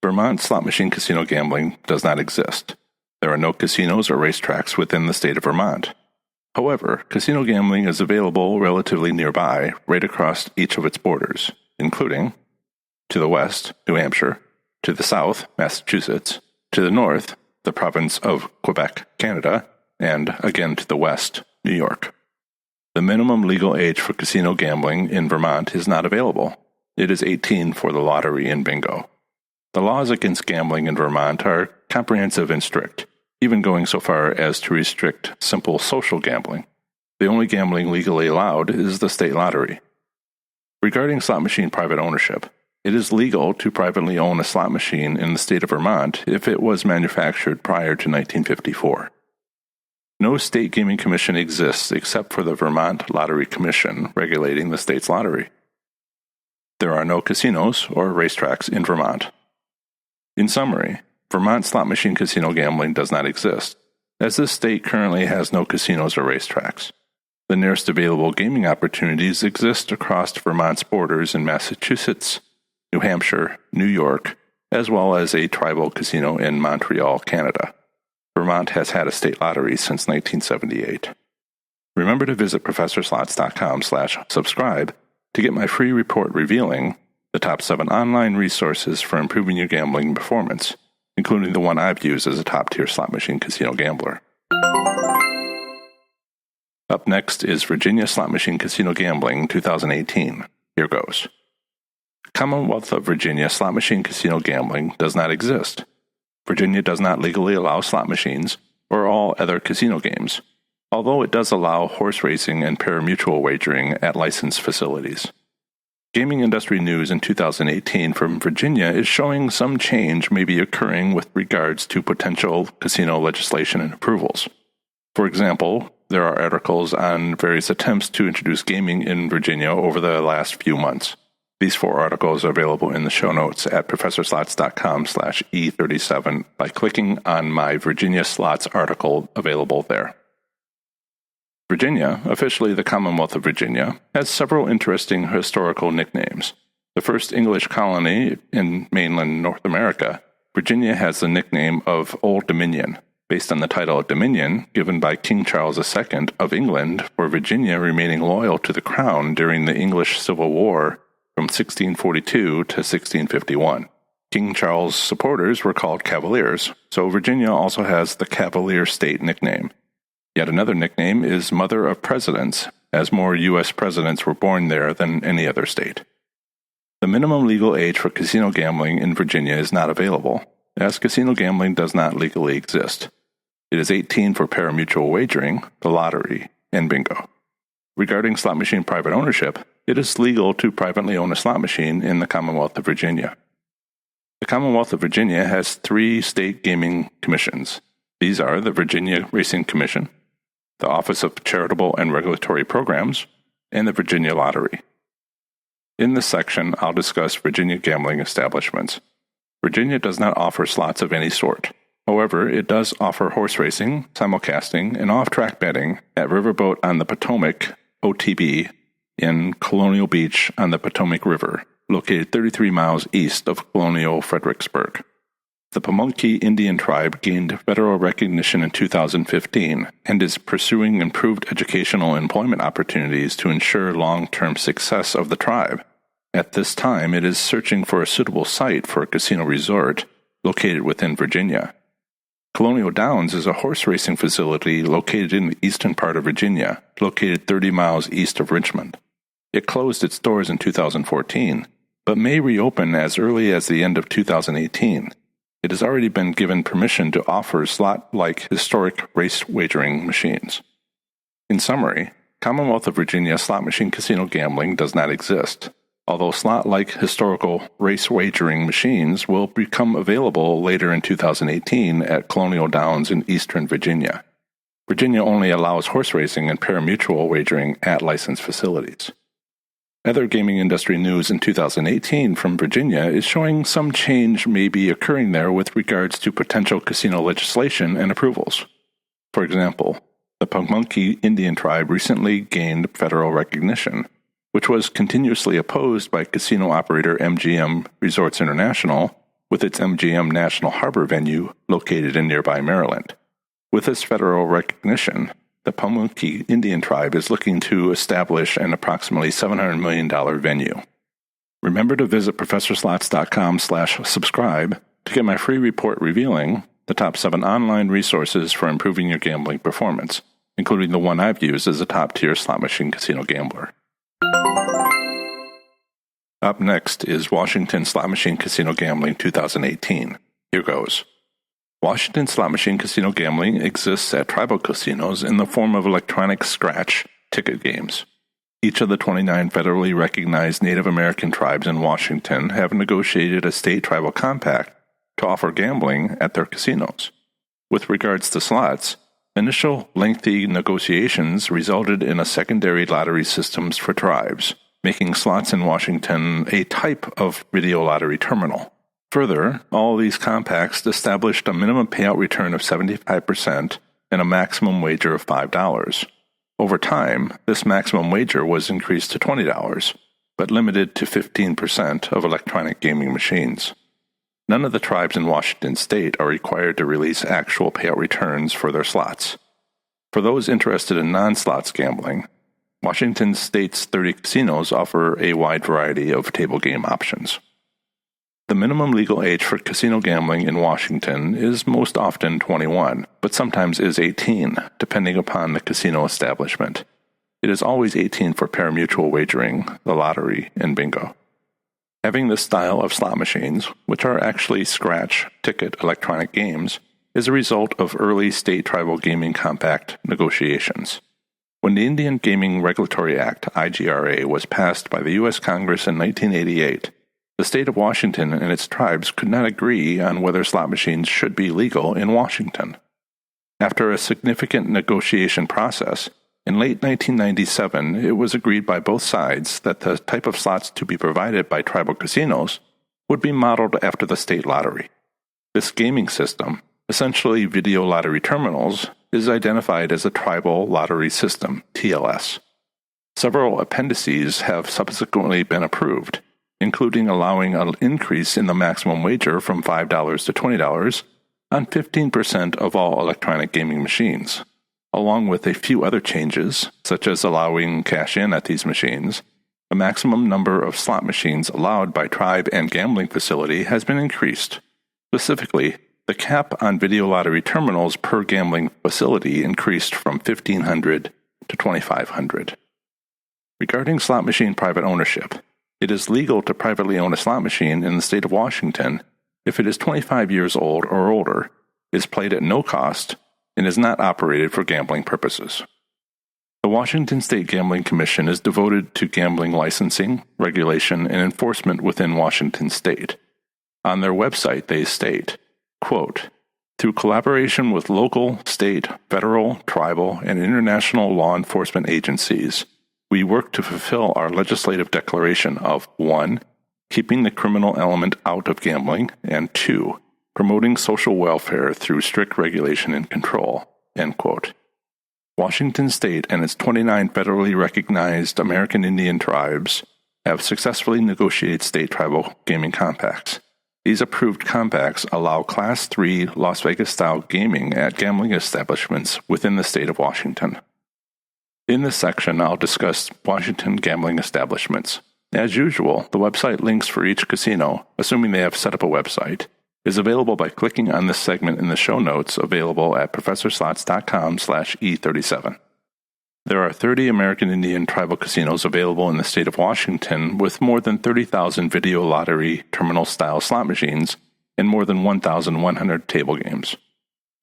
A: Vermont slot machine casino gambling does not exist. There are no casinos or racetracks within the state of Vermont. However, casino gambling is available relatively nearby, right across each of its borders, including to the west, New Hampshire, to the south, Massachusetts, to the north, the province of Quebec, Canada, and again to the west, New York. The minimum legal age for casino gambling in Vermont is not available. It is 18 for the lottery and bingo. The laws against gambling in Vermont are comprehensive and strict. even going so far as to restrict simple social gambling. The only gambling legally allowed is the state lottery. Regarding slot machine private ownership, it is legal to privately own a slot machine in the state of Vermont if it was manufactured prior to 1954. No state gaming commission exists except for the Vermont Lottery Commission regulating the state's lottery. There are no casinos or racetracks in Vermont. In summary, Vermont slot machine casino gambling does not exist, as this state currently has no casinos or racetracks. The nearest available gaming opportunities exist across Vermont's borders in Massachusetts, New Hampshire, New York, as well as a tribal casino in Montreal, Canada. Vermont has had a state lottery since 1978. Remember to visit ProfessorSlots.com/subscribe to get my free report revealing the top 7 online resources for improving your gambling performance, including the one I've used as a top-tier slot machine casino gambler. Up next is Virginia Slot Machine Casino Gambling 2018. Here goes. Commonwealth of Virginia slot machine casino gambling does not exist. Virginia does not legally allow slot machines or all other casino games, although it does allow horse racing and pari-mutuel wagering at licensed facilities. Gaming industry news in 2018 from Virginia is showing some change may be occurring with regards to potential casino legislation and approvals. For example, there are articles on various attempts to introduce gaming in Virginia over the last few months. These 4 articles are available in the show notes at ProfessorSlots.com/E37 by clicking on my Virginia Slots article available there. Virginia, officially the Commonwealth of Virginia, has several interesting historical nicknames. The first English colony in mainland North America, Virginia has the nickname of Old Dominion, based on the title of Dominion given by King Charles II of England for Virginia remaining loyal to the crown during the English Civil War from 1642 to 1651. King Charles' supporters were called Cavaliers, so Virginia also has the Cavalier State nickname. Yet another nickname is Mother of Presidents, as more U.S. presidents were born there than any other state. The minimum legal age for casino gambling in Virginia is not available, as casino gambling does not legally exist. It is 18 for pari-mutuel wagering, the lottery, and bingo. Regarding slot machine private ownership, it is legal to privately own a slot machine in the Commonwealth of Virginia. The Commonwealth of Virginia has 3 state gaming commissions. These are the Virginia Racing Commission, the Office of Charitable and Regulatory Programs, and the Virginia Lottery. In this section, I'll discuss Virginia gambling establishments. Virginia does not offer slots of any sort. However, it does offer horse racing, simulcasting, and off-track betting at Riverboat on the Potomac, OTB, in Colonial Beach on the Potomac River, located 33 miles east of Colonial Fredericksburg. The Pamunkey Indian tribe gained federal recognition in 2015 and is pursuing improved educational and employment opportunities to ensure long-term success of the tribe. At this time, it is searching for a suitable site for a casino resort located within Virginia. Colonial Downs is a horse racing facility located in the eastern part of Virginia, located 30 miles east of Richmond. It closed its doors in 2014, but may reopen as early as the end of 2018. It has already been given permission to offer slot-like historic race wagering machines. In summary, Commonwealth of Virginia slot machine casino gambling does not exist, although slot-like historical race wagering machines will become available later in 2018 at Colonial Downs in eastern Virginia. Virginia only allows horse racing and pari-mutuel wagering at licensed facilities. Other gaming industry news in 2018 from Virginia is showing some change may be occurring there with regards to potential casino legislation and approvals. For example, the Pamunkey Indian tribe recently gained federal recognition, which was continuously opposed by casino operator MGM Resorts International with its MGM National Harbor venue located in nearby Maryland. With this federal recognition, the Pamunkey Indian tribe is looking to establish an approximately $700 million venue. Remember to visit ProfessorSlots.com/subscribe to get my free report revealing the top 7 online resources for improving your gambling performance, including the one I've used as a top-tier slot machine casino gambler. Up next is Washington Slot Machine Casino Gambling 2018. Here goes. Washington slot machine casino gambling exists at tribal casinos in the form of electronic scratch ticket games. Each of the 29 federally recognized Native American tribes in Washington have negotiated a state tribal compact to offer gambling at their casinos. With regards to slots, initial lengthy negotiations resulted in a secondary lottery systems for tribes, making slots in Washington a type of video lottery terminal. Further, all these compacts established a minimum payout return of 75% and a maximum wager of $5. Over time, this maximum wager was increased to $20, but limited to 15% of electronic gaming machines. None of the tribes in Washington state are required to release actual payout returns for their slots. For those interested in non-slots gambling, Washington state's 30 casinos offer a wide variety of table game options. The minimum legal age for casino gambling in Washington is most often 21, but sometimes is 18, depending upon the casino establishment. It is always 18 for pari-mutuel wagering, the lottery, and bingo. Having this style of slot machines, which are actually scratch ticket electronic games, is a result of early state tribal gaming compact negotiations. When the Indian Gaming Regulatory Act, IGRA, was passed by the U.S. Congress in 1988, the state of Washington and its tribes could not agree on whether slot machines should be legal in Washington. After a significant negotiation process, in late 1997 it was agreed by both sides that the type of slots to be provided by tribal casinos would be modeled after the state lottery. This gaming system, essentially video lottery terminals, is identified as a tribal lottery system, TLS. Several appendices have subsequently been approved, including allowing an increase in the maximum wager from $5 to $20 on 15% of all electronic gaming machines, along with a few other changes, such as allowing cash-in at these machines. The maximum number of slot machines allowed by tribe and gambling facility has been increased. Specifically, the cap on video lottery terminals per gambling facility increased from 1,500 to 2,500. Regarding slot machine private ownership, it is legal to privately own a slot machine in the state of Washington if it is 25 years old or older, is played at no cost, and is not operated for gambling purposes. The Washington State Gambling Commission is devoted to gambling licensing, regulation, and enforcement within Washington state. On their website, they state, quote, "Through collaboration with local, state, federal, tribal, and international law enforcement agencies, we work to fulfill our legislative declaration of 1. Keeping the criminal element out of gambling, and 2. Promoting social welfare through strict regulation and control." End quote. Washington State and its 29 federally recognized American Indian tribes have successfully negotiated state tribal gaming compacts. These approved compacts allow Class III Las Vegas-style gaming at gambling establishments within the state of Washington. In this section, I'll discuss Washington gambling establishments. As usual, the website links for each casino, assuming they have set up a website, is available by clicking on this segment in the show notes available at professorslots.com/E37. There are 30 American Indian tribal casinos available in the state of Washington with more than 30,000 video lottery terminal-style slot machines and more than 1,100 table games.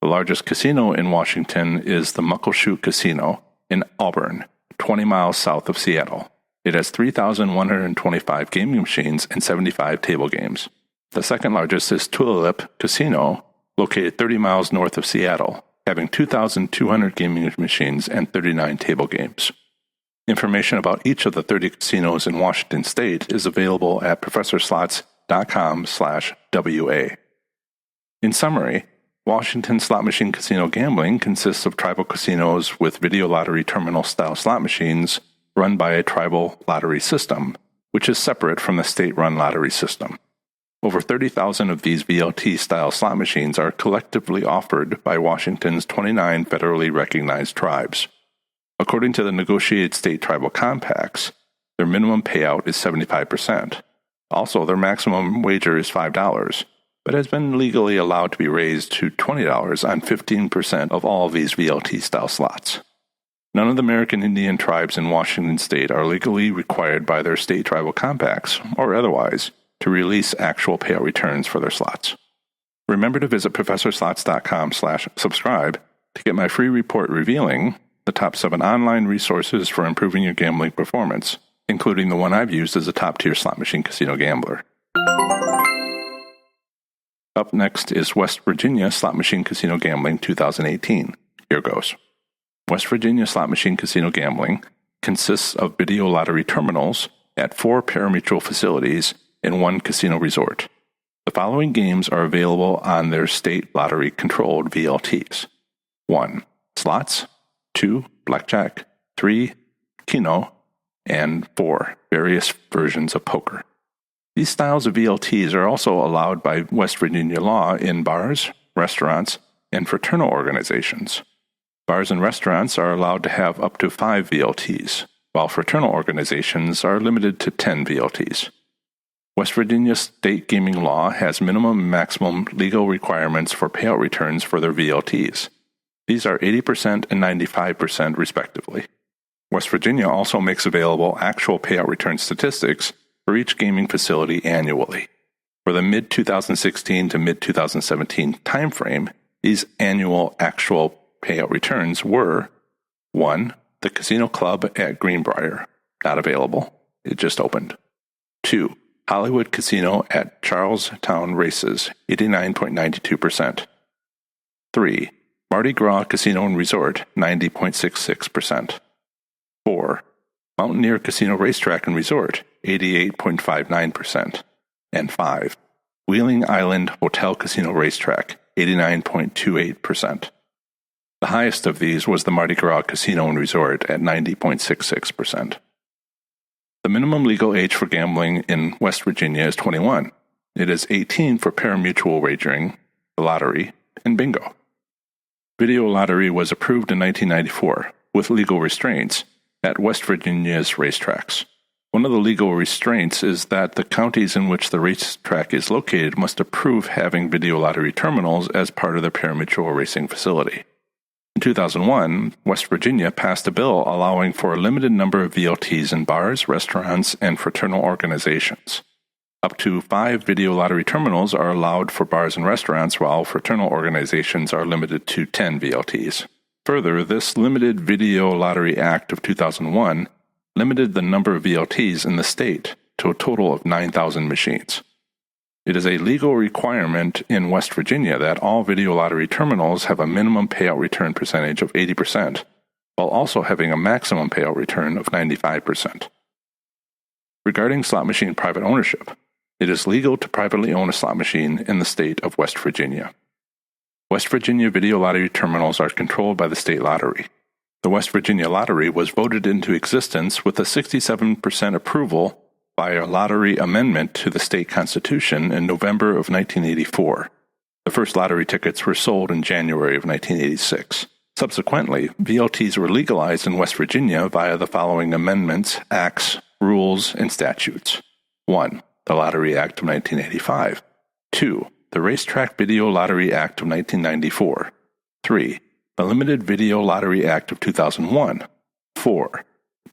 A: The largest casino in Washington is the Muckleshoot Casino in Auburn, 20 miles south of Seattle. It has 3,125 gaming machines and 75 table games. The second largest is Tulalip Casino, located 30 miles north of Seattle, having 2,200 gaming machines and 39 table games. Information about each of the 30 casinos in Washington state is available at professorslots.com/WA. In summary, Washington slot machine casino gambling consists of tribal casinos with video lottery terminal-style slot machines run by a tribal lottery system, which is separate from the state-run lottery system. Over 30,000 of these VLT-style slot machines are collectively offered by Washington's 29 federally recognized tribes. According to the negotiated state tribal compacts, their minimum payout is 75%. Also, their maximum wager is $5, but has been legally allowed to be raised to $20 on 15% of all of these VLT-style slots. None of the American Indian tribes in Washington state are legally required by their state tribal compacts, or otherwise, to release actual payout returns for their slots. Remember to visit ProfessorSlots.com/subscribe to get my free report revealing the top 7 online resources for improving your gambling performance, including the one I've used as a top-tier slot machine casino gambler. Up next is West Virginia Slot Machine Casino Gambling 2018. Here goes. West Virginia Slot Machine Casino Gambling consists of video lottery terminals at 4 pari-mutuel facilities in 1 casino resort. The following games are available on their state lottery-controlled VLTs. 1. Slots. 2. Blackjack. 3. Keno. And 4. Various versions of poker. These styles of VLTs are also allowed by West Virginia law in bars, restaurants, and fraternal organizations. Bars and restaurants are allowed to have up to 5 VLTs, while fraternal organizations are limited to 10 VLTs. West Virginia state gaming law has minimum and maximum legal requirements for payout returns for their VLTs. These are 80% and 95% respectively. West Virginia also makes available actual payout return statistics for each gaming facility annually. For the mid-2016 to mid-2017 timeframe, these annual actual payout returns were 1. The Casino Club at Greenbrier, not available, it just opened. 2. Hollywood Casino at Charlestown Races, 89.92%. 3. Mardi Gras Casino and Resort, 90.66%. 4. Mountaineer Casino Racetrack and Resort, 88.59%. And 5. Wheeling Island Hotel Casino Racetrack, 89.28%. The highest of these was the Mardi Gras Casino and Resort at 90.66%. The minimum legal age for gambling in West Virginia is 21. It is 18 for pari-mutuel wagering, the lottery, and bingo. Video lottery was approved in 1994, with legal restraints, at West Virginia's racetracks. One of the legal restraints is that the counties in which the racetrack is located must approve having video lottery terminals as part of their pari-mutuel racing facility. In 2001, West Virginia passed a bill allowing for a limited number of VLTs in bars, restaurants, and fraternal organizations. Up to 5 video lottery terminals are allowed for bars and restaurants, while fraternal organizations are limited to 10 VLTs. Further, this Limited Video Lottery Act of 2001 limited the number of VLTs in the state to a total of 9,000 machines. It is a legal requirement in West Virginia that all video lottery terminals have a minimum payout return percentage of 80%, while also having a maximum payout return of 95%. Regarding slot machine private ownership, it is legal to privately own a slot machine in the state of West Virginia. West Virginia video lottery terminals are controlled by the state lottery. The West Virginia Lottery was voted into existence with a 67% approval by a lottery amendment to the state constitution in November of 1984. The first lottery tickets were sold in January of 1986. Subsequently, VLTs were legalized in West Virginia via the following amendments, acts, rules, and statutes. 1. The Lottery Act of 1985. 2. The Racetrack Video Lottery Act of 1994. 3. The Limited Video Lottery Act of 2001. 4.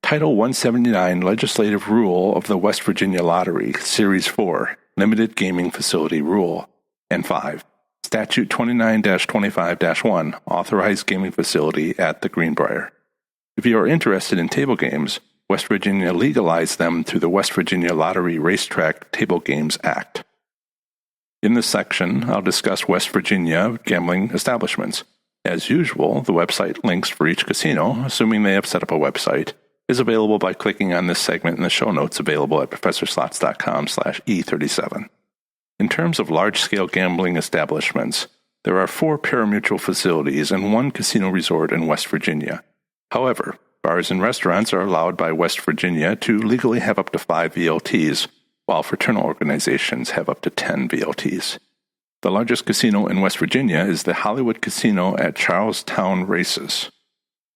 A: Title 179 Legislative Rule of the West Virginia Lottery, Series 4, Limited Gaming Facility Rule. And 5. Statute 29-25-1, Authorized Gaming Facility at the Greenbrier. If you are interested in table games, West Virginia legalized them through the West Virginia Lottery Racetrack Table Games Act. In this section, I'll discuss West Virginia gambling establishments. As usual, the website links for each casino, assuming they have set up a website, is available by clicking on this segment in the show notes available at ProfessorSlots.com/E37. In terms of large-scale gambling establishments, there are 4 pari-mutuel facilities and 1 casino resort in West Virginia. However, bars and restaurants are allowed by West Virginia to legally have up to 5 VLTs, while fraternal organizations have up to 10 VLTs. The largest casino in West Virginia is the Hollywood Casino at Charlestown Races.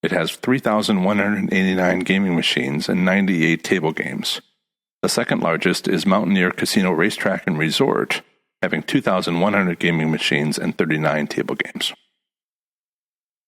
A: It has 3,189 gaming machines and 98 table games. The second largest is Mountaineer Casino Racetrack and Resort, having 2,100 gaming machines and 39 table games.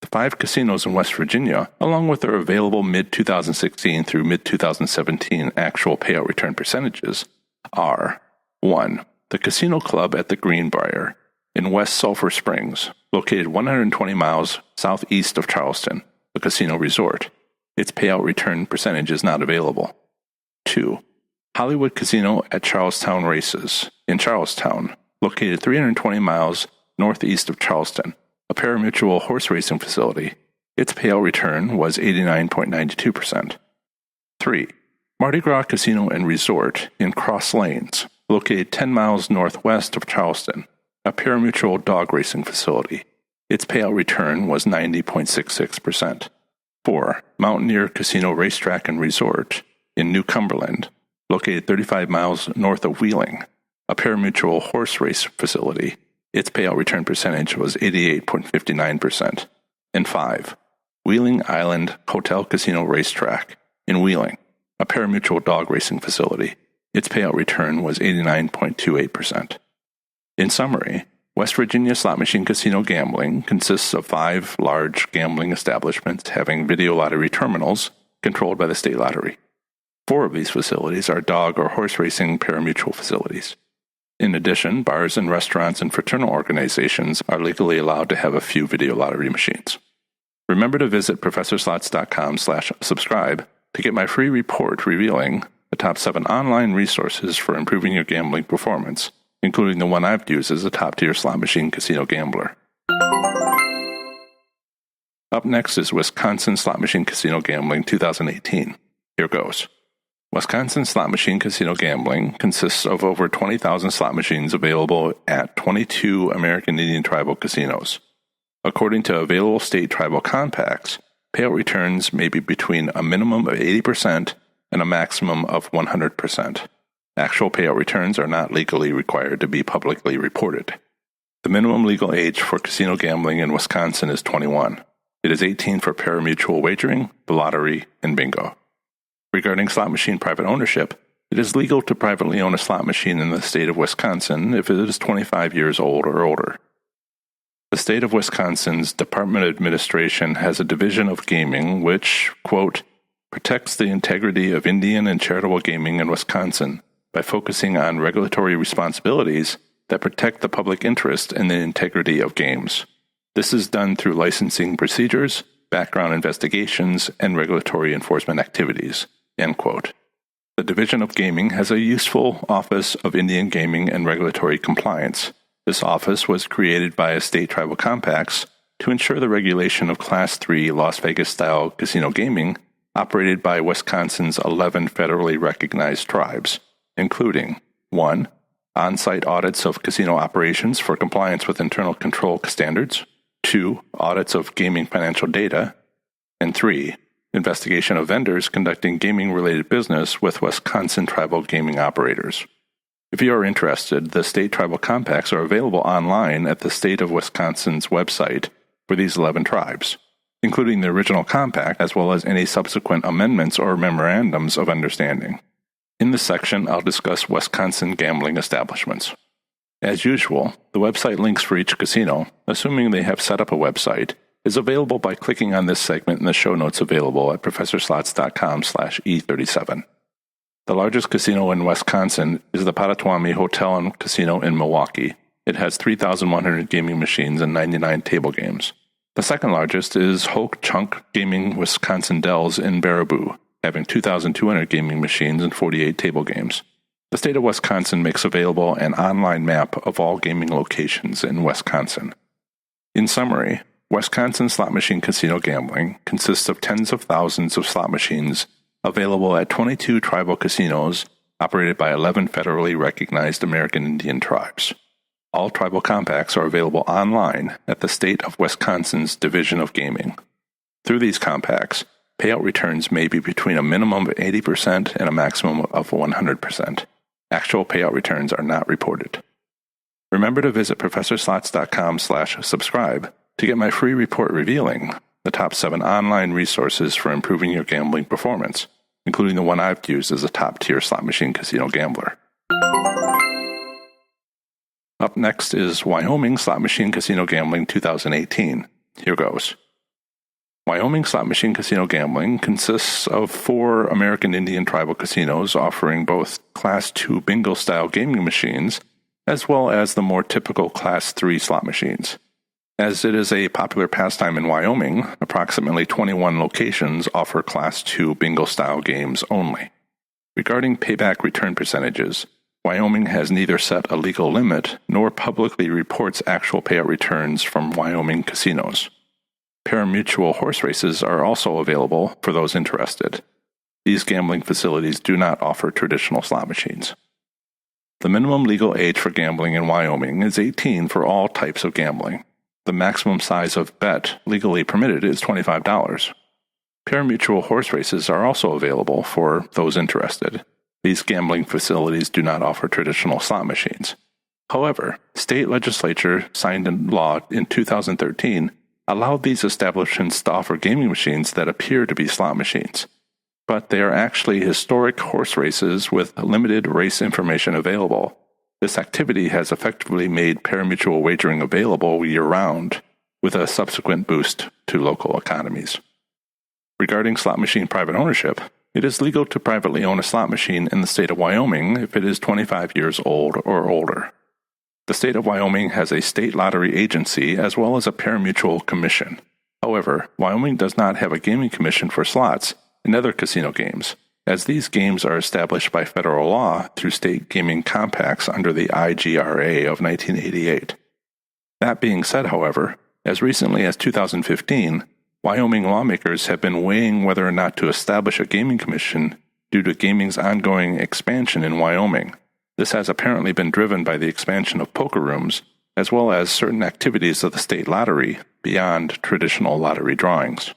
A: The 5 casinos in West Virginia, along with their available mid-2016 through mid-2017 actual payout return percentages, are 1. The Casino Club at the Greenbrier, In West Sulphur Springs, located 120 miles southeast of Charleston, a casino resort. Its payout return percentage is not available. 2. Hollywood Casino at Charlestown Races, in Charlestown, located 320 miles northeast of Charleston, a pari-mutuel horse racing facility. Its payout return was 89.92%. 3. Mardi Gras Casino and Resort in Cross Lanes, located 10 miles northwest of Charleston, a pari-mutuel dog racing facility. Its payout return was 90.66%. 4. Mountaineer Casino Racetrack and Resort in New Cumberland, located 35 miles north of Wheeling, a pari-mutuel horse race facility. Its payout return percentage was 88.59%. And 5. Wheeling Island Hotel Casino Racetrack in Wheeling, a pari-mutuel dog racing facility. Its payout return was 89.28%. In summary, West Virginia Slot Machine Casino Gambling consists of 5 large gambling establishments having video lottery terminals controlled by the state lottery. 4 of these facilities are dog or horse racing pari-mutuel facilities. In addition, bars and restaurants and fraternal organizations are legally allowed to have a few video lottery machines. Remember to visit ProfessorSlots.com/subscribe to get my free report revealing the top 7 online resources for improving your gambling performance, including the one I've used as a top-tier slot machine casino gambler. Up next is Wisconsin Slot Machine Casino Gambling 2018. Here goes. Wisconsin Slot Machine Casino Gambling consists of over 20,000 slot machines available at 22 American Indian tribal casinos. According to available state tribal compacts, payout returns may be between a minimum of 80% and a maximum of 100%. Actual payout returns are not legally required to be publicly reported. The minimum legal age for casino gambling in Wisconsin is 21. It is 18 for pari-mutuel wagering, the lottery, and bingo. Regarding slot machine private ownership, it is legal to privately own a slot machine in the state of Wisconsin if it is 25 years old or older. The state of Wisconsin's Department of Administration has a division of gaming which, quote, protects the integrity of Indian and charitable gaming in Wisconsin by focusing on regulatory responsibilities that protect the public interest and the integrity of games. This is done through licensing procedures, background investigations, and regulatory enforcement activities. End quote. The Division of Gaming has a useful Office of Indian Gaming and Regulatory Compliance. This office was created by state tribal compacts to ensure the regulation of Class III Las Vegas-style casino gaming operated by Wisconsin's 11 federally recognized tribes, including 1. On-site audits of casino operations for compliance with internal control standards, 2. Audits of gaming financial data, and 3. Investigation of vendors conducting gaming-related business with Wisconsin tribal gaming operators. If you are interested, the state tribal compacts are available online at the state of Wisconsin's website for these 11 tribes, including the original compact as well as any subsequent amendments or memorandums of understanding. In this section, I'll discuss Wisconsin gambling establishments. As usual, the website links for each casino, assuming they have set up a website, is available by clicking on this segment in the show notes available at ProfessorSlots.com/E37. The largest casino in Wisconsin is the Potawatomi Hotel and Casino in Milwaukee. It has 3,100 gaming machines and 99 table games. The second largest is Hoke Chunk Gaming Wisconsin Dells in Baraboo, having 2,200 gaming machines and 48 table games. The state of Wisconsin makes available an online map of all gaming locations in Wisconsin. In summary, Wisconsin slot machine casino gambling consists of tens of thousands of slot machines available at 22 tribal casinos operated by 11 federally recognized American Indian tribes. All tribal compacts are available online at the state of Wisconsin's Division of Gaming. Through these compacts, payout returns may be between a minimum of 80% and a maximum of 100%. Actual payout returns are not reported. Remember to visit ProfessorSlots.com/subscribe to get my free report revealing the top 7 online resources for improving your gambling performance, including the one I've used as a top-tier slot machine casino gambler. Up next is Wyoming Slot Machine Casino Gambling 2018. Here goes. Wyoming Slot Machine Casino Gambling consists of 4 American Indian tribal casinos offering both Class II bingo-style gaming machines as well as the more typical Class 3 slot machines. As it is a popular pastime in Wyoming, approximately 21 locations offer Class 2 bingo-style games only. Regarding payback return percentages, Wyoming has neither set a legal limit nor publicly reports actual payout returns from Wyoming casinos. Pari-mutuel horse races are also available for those interested. These gambling facilities do not offer traditional slot machines. The minimum legal age for gambling in Wyoming is 18 for all types of gambling. The maximum size of bet legally permitted is $25. Pari-mutuel horse races are also available for those interested. These gambling facilities do not offer traditional slot machines. However, state legislature signed a law in 2013 allowed these establishments to offer gaming machines that appear to be slot machines. But they are actually historic horse races with limited race information available. This activity has effectively made pari-mutuel wagering available year-round, with a subsequent boost to local economies. Regarding slot machine private ownership, it is legal to privately own a slot machine in the state of Wyoming if it is 25 years old or older. The state of Wyoming has a state lottery agency as well as a pari-mutuel commission. However, Wyoming does not have a gaming commission for slots and other casino games, as these games are established by federal law through state gaming compacts under the IGRA of 1988. That being said, however, as recently as 2015, Wyoming lawmakers have been weighing whether or not to establish a gaming commission due to gaming's ongoing expansion in Wyoming. This has apparently been driven by the expansion of poker rooms, as well as certain activities of the state lottery beyond traditional lottery drawings.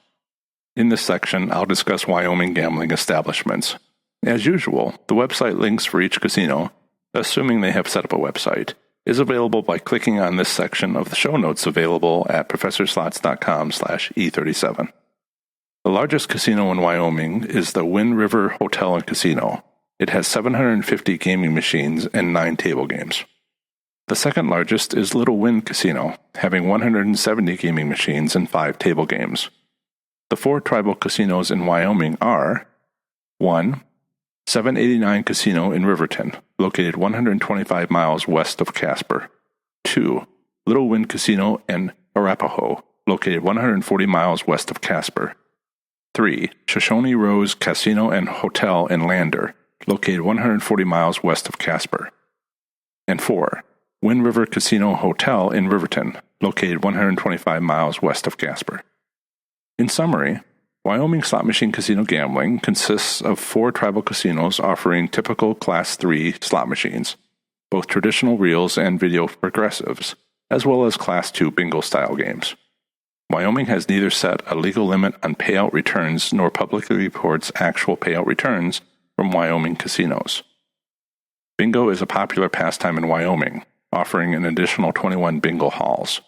A: In this section, I'll discuss Wyoming gambling establishments. As usual, the website links for each casino, assuming they have set up a website, is available by clicking on this section of the show notes available at professorslots.com/E37. The largest casino in Wyoming is the Wind River Hotel and Casino. It has 750 gaming machines and 9 table games. The second largest is Little Wind Casino, having 170 gaming machines and 5 table games. The 4 tribal casinos in Wyoming are 1. 789 Casino in Riverton, located 125 miles west of Casper. 2. Little Wind Casino in Arapahoe, located 140 miles west of Casper. 3. Shoshone Rose Casino and Hotel in Lander, located 140 miles west of Casper. And 4. Wind River Casino Hotel in Riverton, located 125 miles west of Casper. In summary, Wyoming slot machine casino gambling consists of 4 tribal casinos offering typical Class 3 slot machines, both traditional reels and video progressives, as well as Class 2 bingo-style games. Wyoming has neither set a legal limit on payout returns nor publicly reports actual payout returns from Wyoming casinos. Bingo is a popular pastime in Wyoming, offering an additional 21 bingo halls.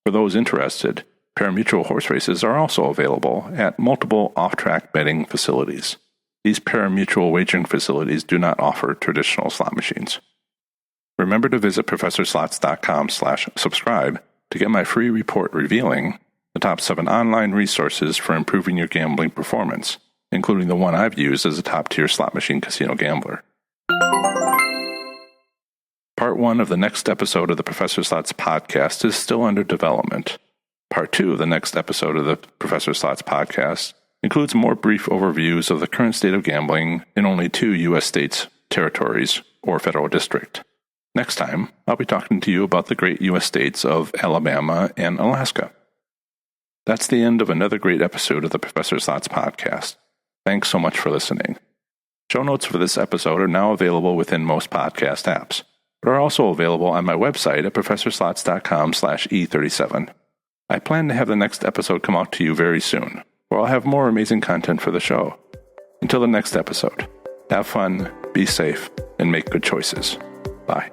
A: For those interested, pari-mutuel horse races are also available at multiple off-track betting facilities. These pari-mutuel wagering facilities do not offer traditional slot machines. Remember to visit professorslots.com/subscribe to get my free report revealing the top 7 online resources for improving your gambling performance, including the one I've used as a top-tier slot machine casino gambler. Part 1 of the next episode of the Professor Slots podcast is still under development. Part 2 of the next episode of the Professor Slots podcast includes more brief overviews of the current state of gambling in only 2 U.S. states, territories, or federal district. Next time, I'll be talking to you about the great U.S. states of Alabama and Alaska. That's the end of another great episode of the Professor Slots podcast. Thanks so much for listening. Show notes for this episode are now available within most podcast apps, but are also available on my website at professorslots.com/E37. I plan to have the next episode come out to you very soon, where I'll have more amazing content for the show. Until the next episode, have fun, be safe, and make good choices. Bye.